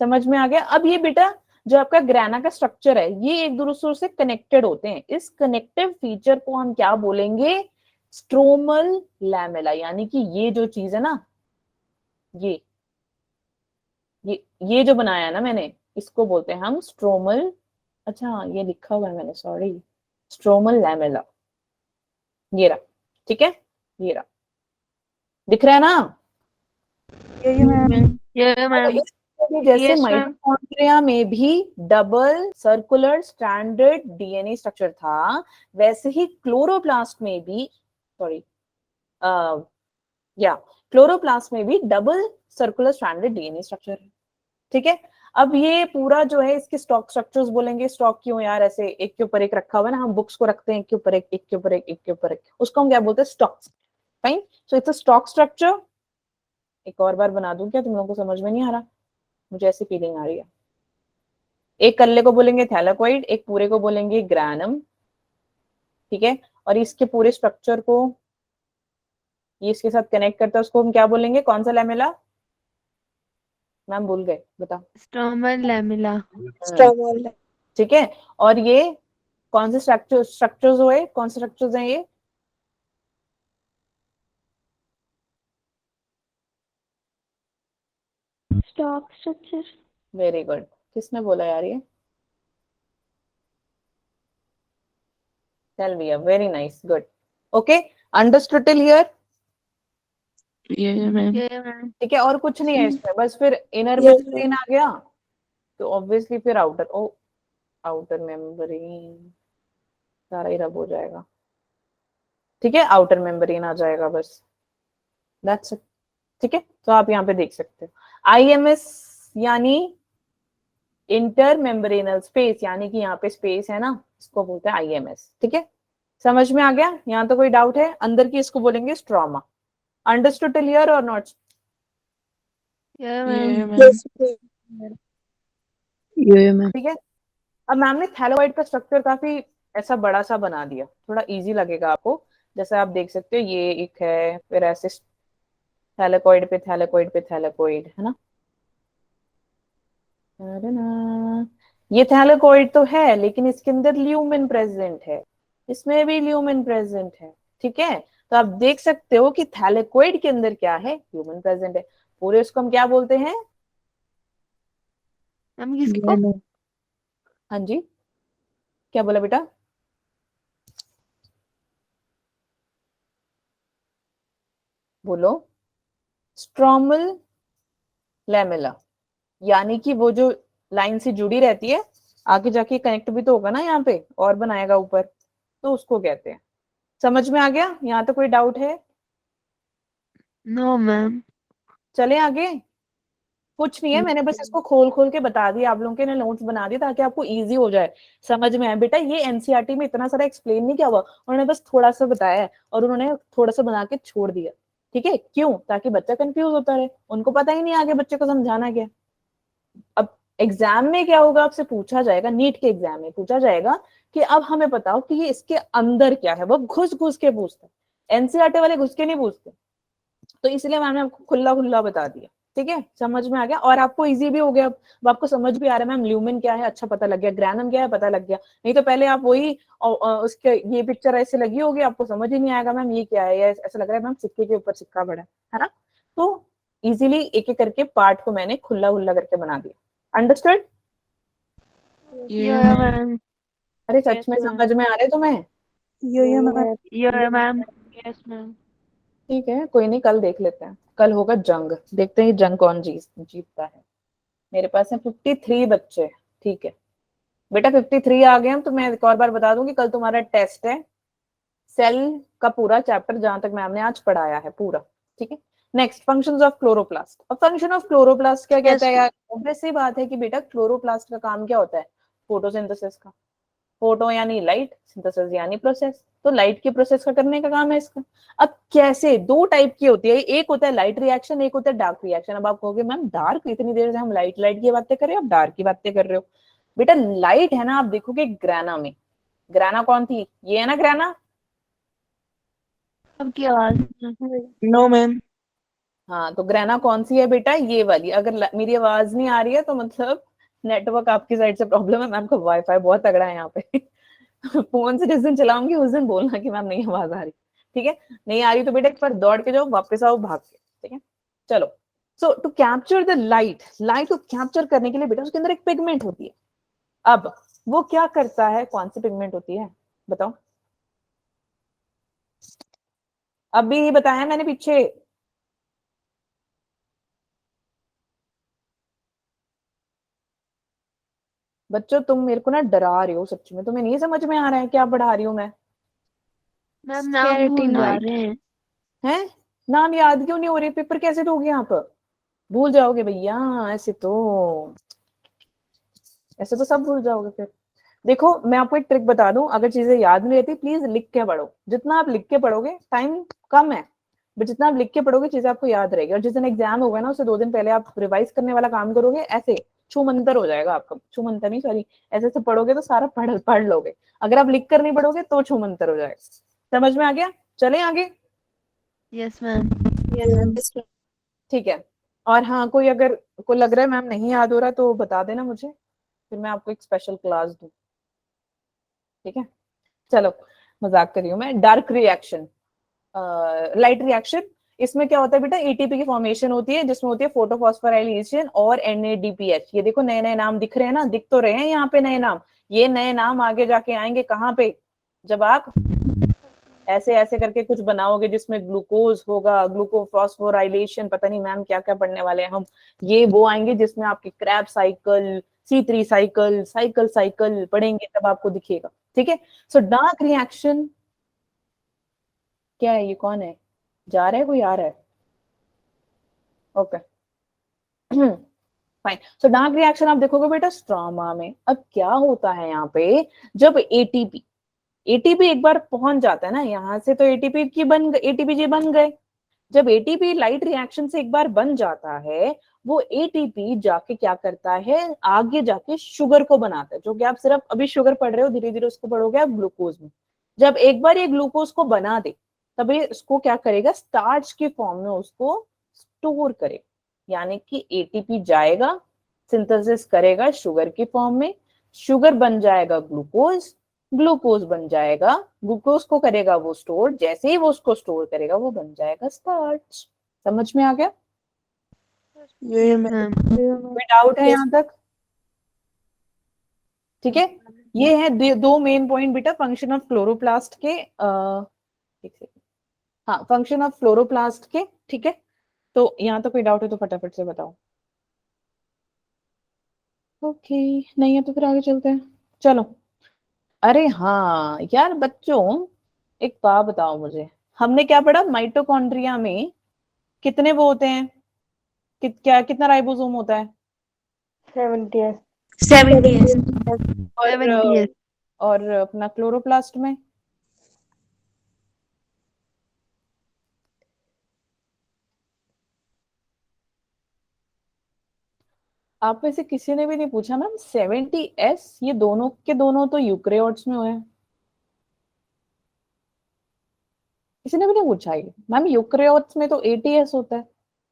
समझ में आ गया? अब ये बेटा जो आपका ग्रेना का स्ट्रक्चर है, ये एक दूसरे से कनेक्टेड होते हैं, इस कनेक्टिव फीचर को हम क्या बोलेंगे? स्ट्रोमल लैमेला, यानी कि ये जो चीज है ना, ये ये जो बनाया है ना मैंने, इसको बोलते हैं हम स्ट्रोमल, अच्छा ये लिखा हुआ है मैंने, सॉरी, स्ट्रोमल लैमेला, ये रहा, ठीक है, ये रहा, दिख रहा है ना? जैसे माइटोकॉन्ड्रिया में भी double circular stranded DNA structure था, वैसे ही क्लोरोप्लास्ट में भी, सॉरी, या क्लोरोप्लास्ट में भी double circular stranded DNA structure है, ठीक है। अब ये पूरा जो है इसके स्टॉक स्ट्रक्चर्स बोलेंगे। स्टॉक क्यों यार, ऐसे एक के ऊपर एक रखा हुआ है ना, हम बुक्स को रखते हैं एक के ऊपर एक, एक के ऊपर एक, एक के ऊपर एक, उसको हम क्या बोलते हैं, stocks. Fine, so it's a stock structure. एक और बार बना दूं क्या, तुम लोगों को समझ में नहीं आ रहा, मुझे ऐसी फीलिंग आ रही है। एक कल्ले को बोलेंगे थैलेकोइड, एक पूरे को बोलेंगे ग्रैनम, ठीक है। और इसके पूरे स्ट्रक्चर को ये इसके साथ कनेक्ट करता है, उसको हम क्या बोलेंगे, कौन सा लैमेला, मैम भूल गए, बताओ। स्टोमन लैमेला। ठीक है। और ये कौन से स्ट्रक्चर्स हुए, कौन से स्ट्रक्चर्स हैं ये, स्टॉक स्ट्रक्चर। Very good. किसने बोला यार ये, tell me, very nice, good, okay, understood till here. ये मैम। ठीक है, और कुछ नहीं है इसमें, बस फिर इनर मेम्ब्रेन आ गया तो ऑब्वियसली फिर आउटर, ओ आउटर मेम्ब्रेन सारा ही रब हो जाएगा, ठीक है, आउटर मेम्ब्रेन आ जाएगा बस, दैट्स इट, ठीक है। तो आप यहाँ पे देख सकते हो आईएमएस यानी इंटर मेम्ब्रेनल स्पेस, यानी कि यहाँ पे स्पेस है ना, इसको बोलते हैं आईएमएस, ठीक है। समझ में आ गया, यहाँ तो कोई डाउट है, अंदर की इसको बोलेंगे स्ट्रोमा। अंडरस्टूड टिल हियर और नॉट, ठीक है। अब मैम ने थैलेकॉइड का स्ट्रक्चर काफी ऐसा बड़ा सा बना दिया, थोड़ा इजी लगेगा आपको। जैसे आप देख सकते हो ये एक है, फिर ऐसे थैलेकॉइड पे थैलेकॉइड पे थैलेकॉइड, है ना, ये थैलेकॉइड तो है लेकिन इसके अंदर ल्यूमेन प्रेजेंट है, इसमें भी ल्यूमेन प्रेजेंट है, ठीक है। तो आप देख सकते हो कि थैलेकॉइड के अंदर क्या है, ल्यूमेन प्रेजेंट है। पूरे उसको हम क्या बोलते हैं, मैम किसको? हाँ जी, क्या बोला बेटा, बोलो, स्ट्रोमल लैमेला, यानी कि वो जो लाइन से जुड़ी रहती है, आगे जाके कनेक्ट भी तो होगा ना यहाँ पे और बनाएगा ऊपर, तो उसको कहते हैं। समझ में आ गया, यहाँ तो कोई डाउट है, नो मैम। चले आगे। कुछ नहीं है, मैंने बस इसको खोल खोल के बता दिया, आप लोगों के नोट्स बना दिए ताकि आपको इजी हो जाए, समझ में आए। बेटा ये एनसीईआरटी में इतना सारा एक्सप्लेन नहीं किया हुआ, उन्होंने बस थोड़ा सा बताया है और उन्होंने थोड़ा सा बना के छोड़ दिया, ठीक है। क्यों, ताकि बच्चा कंफ्यूज होता रहे, उनको पता ही नहीं आगे बच्चे को समझाना क्या। अब एग्जाम में क्या होगा, आपसे पूछा जाएगा, नीट के एग्जाम में पूछा जाएगा कि अब हमें बताओ कि ये इसके अंदर क्या है, वो घुस घुस के पूछते हैं, एनसीईआरटी वाले घुस के नहीं पूछते, तो इसलिए मैंने आपको खुला खुला बता दिया, ठीक है। समझ में आ गया और आपको इजी भी हो गया, अब आपको समझ भी आ रहा है मैम ल्यूमेन क्या है, अच्छा पता लग गया, ग्रैनम क्या है पता लग गया, नहीं तो पहले आप वही उसके ये पिक्चर ऐसे लगी होगी, आपको समझ ही नहीं आएगा मैम ये क्या है, ऐसा लग रहा है मैम सिक्के के ऊपर सिक्का पड़ा है ना। तो इजीली एक एक करके पार्ट को मैंने खुला खुला करके बना दिया, अंडरस्टूड। या मैम। अरे सच में समझ में आ रहे तुम्हें, या मैम। Yes ma'am. ठीक है, कोई नहीं, कल देख लेते हैं, कल होगा जंग, देखते हैं जंग कौन जीतता है। मेरे पास है 53 बच्चे, ठीक है बेटा, 53 आ गए हम। तो मैं एक और बार बता दूं कि कल तुम्हारा टेस्ट है, सेल का पूरा चैप्टर जहां तक मैम ने आज पढ़ाया है पूरा, ठीक है। Next, functions of chloroplast. अब फंक्शन ऑफ क्लोरोप्लास्ट क्या कहता है यार, ऑब्वियस सी बात है कि बेटा क्लोरोप्लास्ट का काम क्या होता है, फोटोसिंथेसिस का, फोटो यानी लाइट, सिंथेसिस यानी प्रोसेस, तो लाइट के प्रोसेस का करने का काम है इसका। अब कैसे, दो टाइप की होती है, एक होता है लाइट रिएक्शन, एक होता है डार्क रिएक्शन। अब आप कहोगे मैम डार्क, इतनी देर से हम लाइट लाइट की बातें कर रहे हो, आप डार्क की बातें कर रहे हो। बेटा लाइट है ना, आप देखोगे ग्राना में, ग्राना कौन थी, ये है ना ग्राना, आपकी आवाज। No ma'am. हाँ तो ग्राना कौन सी है बेटा, ये वाली। अगर मेरी आवाज नहीं आ रही है तो मतलब नेटवर्क आपकी साइड से प्रॉब्लम है, मैम का वाईफाई बहुत तगड़ा है यहाँ पे फोन से जिस दिन चलाऊंगी उस दिन बोलना कि मैम नहीं आवाज आ रही, ठीक है। नहीं आ रही तो बेटा एक बार दौड़ के जाओ, वापस आओ भाग के, ठीक है। चलो, so to capture the light, light को कैप्चर करने के लिए बेटा उसके अंदर एक पिगमेंट होती है। अब वो क्या करता है, कौन सी पिगमेंट होती है बताओ, अभी ही बताया मैंने पीछे, बच्चों तुम मेरे को ना डरा रहे हो सच्ची में, तुम्हें नहीं समझ में आ रहा है क्या पढ़ा रही हूँ मैं, मैम नाम भूल जा रहे हैं। हैं नाम याद क्यों नहीं हो रहे? पेपर कैसे दोगे आप? भूल जाओगे भैया, ऐसे तो सब भूल जाओगे फिर। देखो मैं आपको एक ट्रिक बता दूं, अगर चीजें याद नहीं रहती प्लीज लिख के पढ़ो। जितना आप लिख के पढ़ोगे, टाइम कम है बट जितना आप लिख के पढ़ोगे चीजें आपको याद रहेगी। और जिस दिन एग्जाम होगा ना, उससे 2 दिन पहले आप रिवाइज करने वाला काम करोगे, ऐसे छू मंतर हो जाएगा आपका। छू मंतर नहीं, सॉरी, ऐसे से पढ़ोगे तो सारा पढ़ लोगे। अगर आप लिख कर नहीं पढ़ोगे तो छू मंतर हो जाएगा। समझ में आ गया? चलें आगे? Yes, ma'am. ठीक है। और हाँ, कोई अगर को लग रहा है मैम नहीं याद हो रहा तो बता देना मुझे, फिर मैं आपको एक स्पेशल क्लास दूं। ठीक है, चलो मजाक कर रही हूँ मैं। डार्क रिएक्शन, लाइट रिएक्शन, इसमें क्या होता है बेटा? एटीपी की फॉर्मेशन होती है जिसमें होती है फोटोफॉस्फोराइलेशन और एनएडीपीएच। ये देखो नए नए नाम दिख रहे हैं ना, दिख तो रहे हैं यहाँ पे नए नाम। ये नए नाम आगे जाके आएंगे कहाँ पे? जब आप ऐसे ऐसे करके कुछ बनाओगे जिसमें ग्लूकोज होगा, ग्लूकोफॉस्फोराइलेशन, पता नहीं मैम क्या क्या पढ़ने वाले हैं हम। ये वो आएंगे जिसमें आपके Krebs cycle, C3 cycle, cycle cycle पढ़ेंगे, तब आपको दिखेगा। ठीक है, सो डार्क रिएक्शन क्या है? ये कौन है? जा रहा है कोई? आ रहा है? Okay, fine. So dark reaction आप देखोगे बेटा स्ट्रोमा में। अब क्या होता है यहाँ पे? जब एटीपी एटीपी एक बार पहुंच जाता है ना यहाँ से, तो एटीपी बन गए। जब एटीपी लाइट रिएक्शन से एक बार बन जाता है, वो एटीपी जाके क्या करता है? आगे जाके शुगर को बनाता है। जो कि आप सिर्फ अभी शुगर पढ़ रहे हो, धीरे धीरे उसको पढ़ोगे आप ग्लूकोज में। जब एक बार ये ग्लूकोज को बना दे, तब ये उसको क्या करेगा? स्टार्च की फॉर्म में उसको स्टोर करे। यानी कि एटीपी जाएगा, सिंथेसिस करेगा शुगर की फॉर्म में, शुगर बन जाएगा ग्लूकोज, ग्लूकोज बन जाएगा, ग्लूकोज को करेगा वो स्टोर, जैसे ही वो उसको स्टोर करेगा वो बन जाएगा स्टार्च। समझ में आ गया? Yes, ma'am. कोई डाउट है यहाँ तक? ठीक है, ये है दो मेन पॉइंट बेटा फंक्शन ऑफ क्लोरोप्लास्ट के। एक सेकंड, हाँ, फंक्शन ऑफ फ्लोरोप्लास्ट के। ठीक है, तो यहाँ तो कोई डाउट है तो फटाफट से बताओ। ओके, नहीं है तो फिर आगे चलते हैं। चलो, अरे हाँ यार बच्चों, एक बात बताओ मुझे, हमने क्या पढ़ा? माइटोकॉन्ड्रिया में कितने वो होते हैं? कितना राइबोसोम होता है? 70 और 70. और अपना क्लोरोप्लास्ट में? आप में से किसी ने भी नहीं पूछा मैम 70S? ये दोनों के दोनों तो यूकेरियोट्स में हुए हैं। किसी ने भी नहीं पूछा ये मैम, यूकेरियोट्स में तो 80S होता है,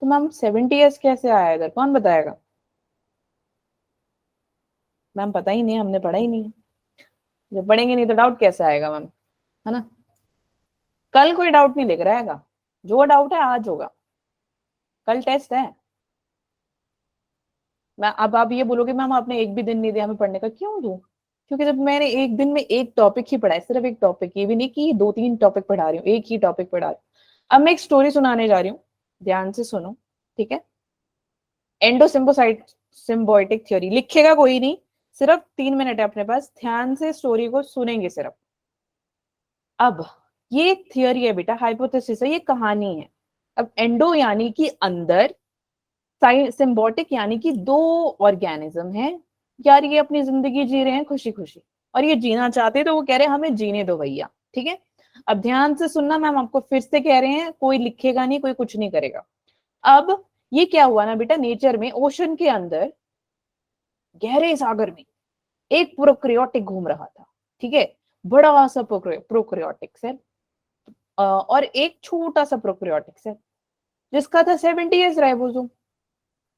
तो मैम 70S कैसे आया इधर? कौन बताएगा? मैम पता ही नहीं, हमने पढ़ा ही नहीं। जब पढ़ेंगे नहीं तो डाउट कैसे आएगा मैम? है ना? कल कोई डाउट नहीं दिख रहेगा, जो डाउट है आज होगा, कल टेस्ट है। मैं अब आप ये बोलोगे मैम आपने एक भी दिन नहीं दिया हमें पढ़ने का। क्यों दूं? क्योंकि जब मैंने एक दिन में एक टॉपिक ही पढ़ा है, सिर्फ एक टॉपिक, ये भी नहीं कि 2-3 टॉपिक पढ़ा रही हूँ, एक ही टॉपिक पढ़ा रही हूँ। अब मैं एक स्टोरी सुनाने जा रही हूँ, ध्यान से सुनो। ठीक है, एंडोसिम्बोसाइट सिम्बायोटिक थ्योरी, लिखेगा कोई नहीं, सिर्फ 3 मिनट है अपने पास, ध्यान से स्टोरी को सुनेंगे सिर्फ। अब ये एक थियोरी है बेटा, हाइपोथेसिस है, ये कहानी है। अब एंडो यानी कि अंदर, सिम्बोटिक यानी कि दो ऑर्गेनिज्म हैं यार, ये अपनी जिंदगी जी रहे हैं खुशी खुशी, और ये जीना चाहते हैं तो वो कह रहे हैं हमें जीने दो भैया। ठीक है, अब ध्यान से सुनना, मैम आपको फिर से कह रहे हैं, कोई लिखेगा नहीं, कोई कुछ नहीं करेगा। अब ये क्या हुआ ना बेटा, नेचर में ओशन के अंदर, गहरे सागर में एक प्रोक्रियोटिक घूम रहा था। ठीक है, बड़ा सा प्रोक्रियोटिक सेल और एक छोटा सा प्रोक्रियोटिक सेल जिसका था 70S राइबोसोम।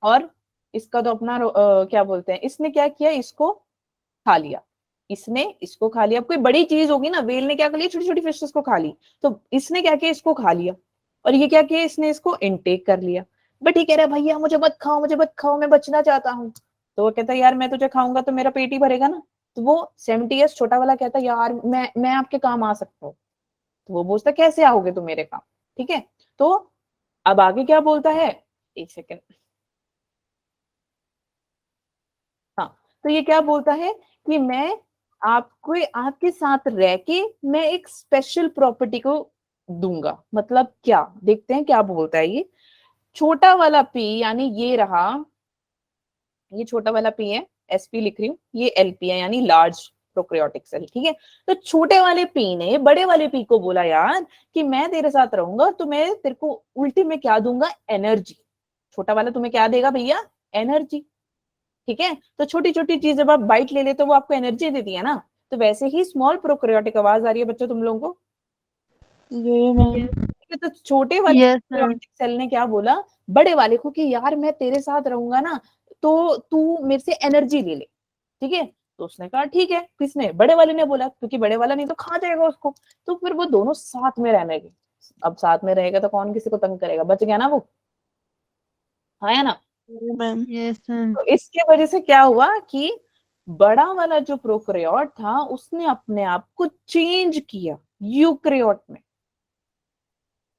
और इसका तो अपना क्या बोलते हैं, इसने क्या किया? इसको खा लिया। इसने इसको खा लिया। अब कोई बड़ी चीज होगी ना, वेल ने क्या कर लिया? छोटी छोटी फिशेस को खा ली। तो इसने क्या किया? इसको खा लिया। और ये क्या किया? इसने इसको इनटेक कर लिया। बट ये कह रहा है भैया मुझे मत खाओ, मुझे मत खाओ, मैं बचना चाहता हूँ। तो वो कहता है यार मैं तुझे खाऊंगा तो मेरा पेट ही भरेगा ना। तो वो 70S छोटा वाला कहता है यार मैं आपके काम आ सकता हूँ। तो वो पूछता कैसे आओगे तुम मेरे काम? ठीक है, तो अब आगे क्या बोलता है, एक सेकेंड। हाँ, तो ये क्या बोलता है कि मैं आपको, आपके साथ रह के मैं एक स्पेशल प्रॉपर्टी को दूंगा। मतलब क्या, देखते हैं क्या बोलता है ये। छोटा वाला पी यानी ये रहा, ये छोटा वाला पी है, एसपी लिख रही हूँ, ये एलपी है यानी लार्ज प्रोकैरियोटिक सेल, ठीक है। तो छोटे वाले पी ने बड़े वाले पी को बोला यार कि मैं तेरे साथ रहूंगा तो मैं तेरे को उल्टी में क्या दूंगा, एनर्जी। छोटा वाला तुम्हें क्या देगा भैया, एनर्जी, ठीक है। तो छोटी छोटी चीज जब आप बाइट ले लेते हो वो आपको एनर्जी देती है ना। तो वैसे ही स्मॉल प्रोकैरियोटिक, आवाज आ रही है बच्चों तुम लोगों को? ये मैम। ठीक है, तो छोटे वाले Yes, ma'am. प्रोकैरियोटिक सेल ने क्या बोला बड़े वाले को कि यार मैं तेरे साथ रहूंगा ना तो तू मेरे से एनर्जी ले ले, ठीक है। तो उसने कहा ठीक है, किसने, बड़े वाले ने बोला, क्योंकि बड़े वाला नहीं तो खा जाएगा उसको। तो फिर वो दोनों साथ में रहने लगे। अब साथ में रहेगा तो कौन किसी को तंग करेगा, बच गया ना वो, हाँ या ना। ये मैम। Yes, ma'am. तो इसके वजह से क्या हुआ कि बड़ा वाला जो प्रोकैरियोट था उसने अपने आप को चेंज किया यूकैरियोट में।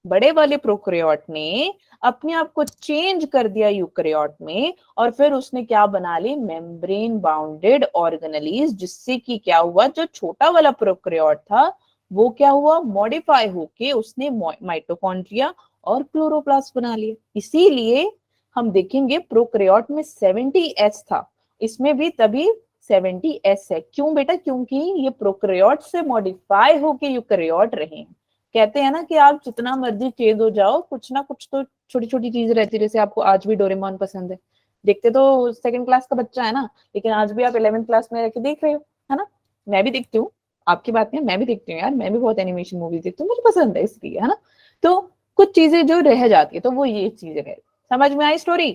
बड़े वाले प्रोकैरियोट ने अपने आप को चेंज कर दिया यूकैरियोट में, और फिर उसने क्या बना ली, मेम्ब्रेन बाउंडेड ऑर्गेनेलीज, जिससे कि क्या हुआ, जो छोटा वाला प्रोकैरियोट था वो क्या हुआ, मॉडिफाई होके उसने माइटोकॉन्ड्रिया और क्लोरोप्लास्ट बना लिया। इसीलिए हम देखेंगे प्रोकैरियोट में 70S था, इसमें भी तभी 70S है। क्यों बेटा, क्योंकि ये प्रोकैरियोट से मॉडिफाई होके यूकैरियोट रहे हैं। कहते हैं ना कि आप जितना मर्जी चेंज हो जाओ, कुछ ना कुछ तो छोटी छोटी चीज रहती है। जैसे आपको आज भी डोरेमोन पसंद है, देखते तो सेकंड क्लास का बच्चा है ना, लेकिन आज भी आप 11th क्लास में रह के देख रहे हो, है ना। मैं भी देखती हूँ, आपकी बात नहीं, मैं भी देखती हूँ यार, मैं भी बहुत एनिमेशन मूवीज देखती हूँ, मुझे पसंद है इसलिए, है ना। तो कुछ चीजें जो रह जाती है तो वो ये चीजें रह, समझ में आई स्टोरी?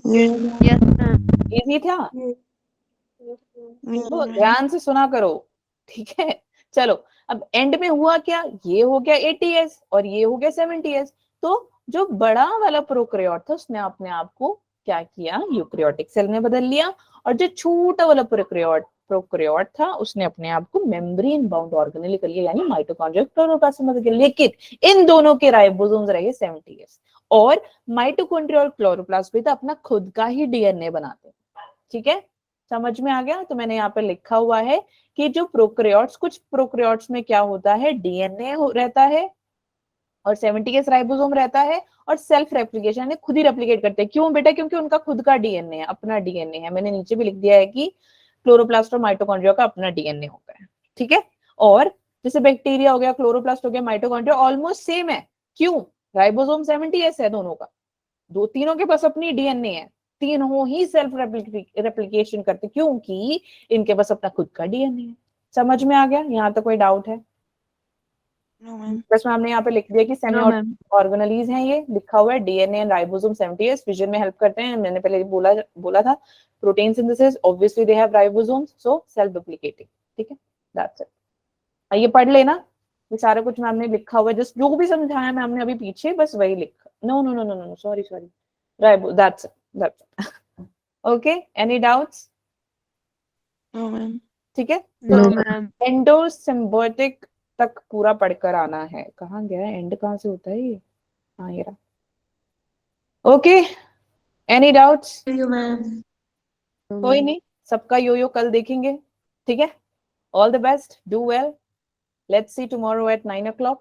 ये Yes, ma'am. इजी था, तो मैम। ध्यान से सुना करो, ठीक है। चलो, अब एंड में हुआ क्या, ये हो गया 80S और ये हो गया 70S। तो जो बड़ा वाला प्रोकैरियोट था उसने अपने आप को क्या किया, यूकैरियोटिक सेल में बदल लिया, और जो छोटा वाला प्रोकैरियोट था उसने अपने आप को मेम्ब्रेन बाउंड ऑर्गेनेल कर लिया, यानी माइटोकॉन्ड्रिया क्लोरोप्लास्ट में बदल गया। लेकिन इन दोनों के राइबोसोम्स रहे 70S, और माइटोकॉन्ड्रिया और क्लोरोप्लास्ट भी तो अपना खुद का ही डीएनए बनाते हैं, ठीक है। समझ में आ गया? तो मैंने यहाँ पे लिखा हुआ है कि जो प्रोकैरियोट्स, कुछ प्रोकैरियोट्स में क्या होता है, डीएनए रहता है और 70S राइबोसोम रहता है, और सेल्फ रेप्लिकेशन यानी खुद ही रेप्लिकेट करते हैं। क्यों बेटा? क्योंकि उनका खुद का डीएनए है, अपना डीएनए है। मैंने नीचे भी लिख दिया है कि क्लोरोप्लास्ट और माइटोकॉन्ड्रिया का अपना डीएनए होता है, ठीक है। और जैसे बैक्टीरिया हो गया, क्लोरोप्लास्ट हो गया, माइटोकॉन्ड्रिया ऑलमोस्ट सेम है। क्यों? राइबोसोम 70S है दोनों का, दो तीनों के पास अपनी डीएनए है, तीनों ही सेल्फ रेप्लिकेशन करते, क्योंकि इनके पास अपना खुद का डीएनए है। समझ में आ गया? यहाँ तक कोई डाउट है? No ma'am. बस मैं हमने यहाँ पे लिख दिया कि सेमी No, ma'am. ऑर्गेनेलीज हैं, ये लिखा हुआ है, DNA and ribosome 70S vision में हेल्प करते हैं। मैंने पहले बोला था, protein synthesis, obviously they have ribosomes, so self duplicating, ठीक है, दैट्स इट। ये पढ़ लेना, ये सारा कुछ मैम ने लिखा हुआ है, जस्ट जो भी समझाया मैम ने अभी पीछे बस वही लिखा। No no no no no, sorry sorry, राइबो, that's it. Okay, any doubts? No ma'am. ठीक है, No, तो ma'am. एंडोसिम्बायोटिक तक पूरा पढ़कर आना है। कहाँ गया है एंड, कहाँ से होता है ये? हाँ ये रहा। Okay, any doubts? You ma'am. कोई नहीं, सबका यो यो कल देखेंगे, ठीक है। All the best, do well, let's see tomorrow at 9 o'clock.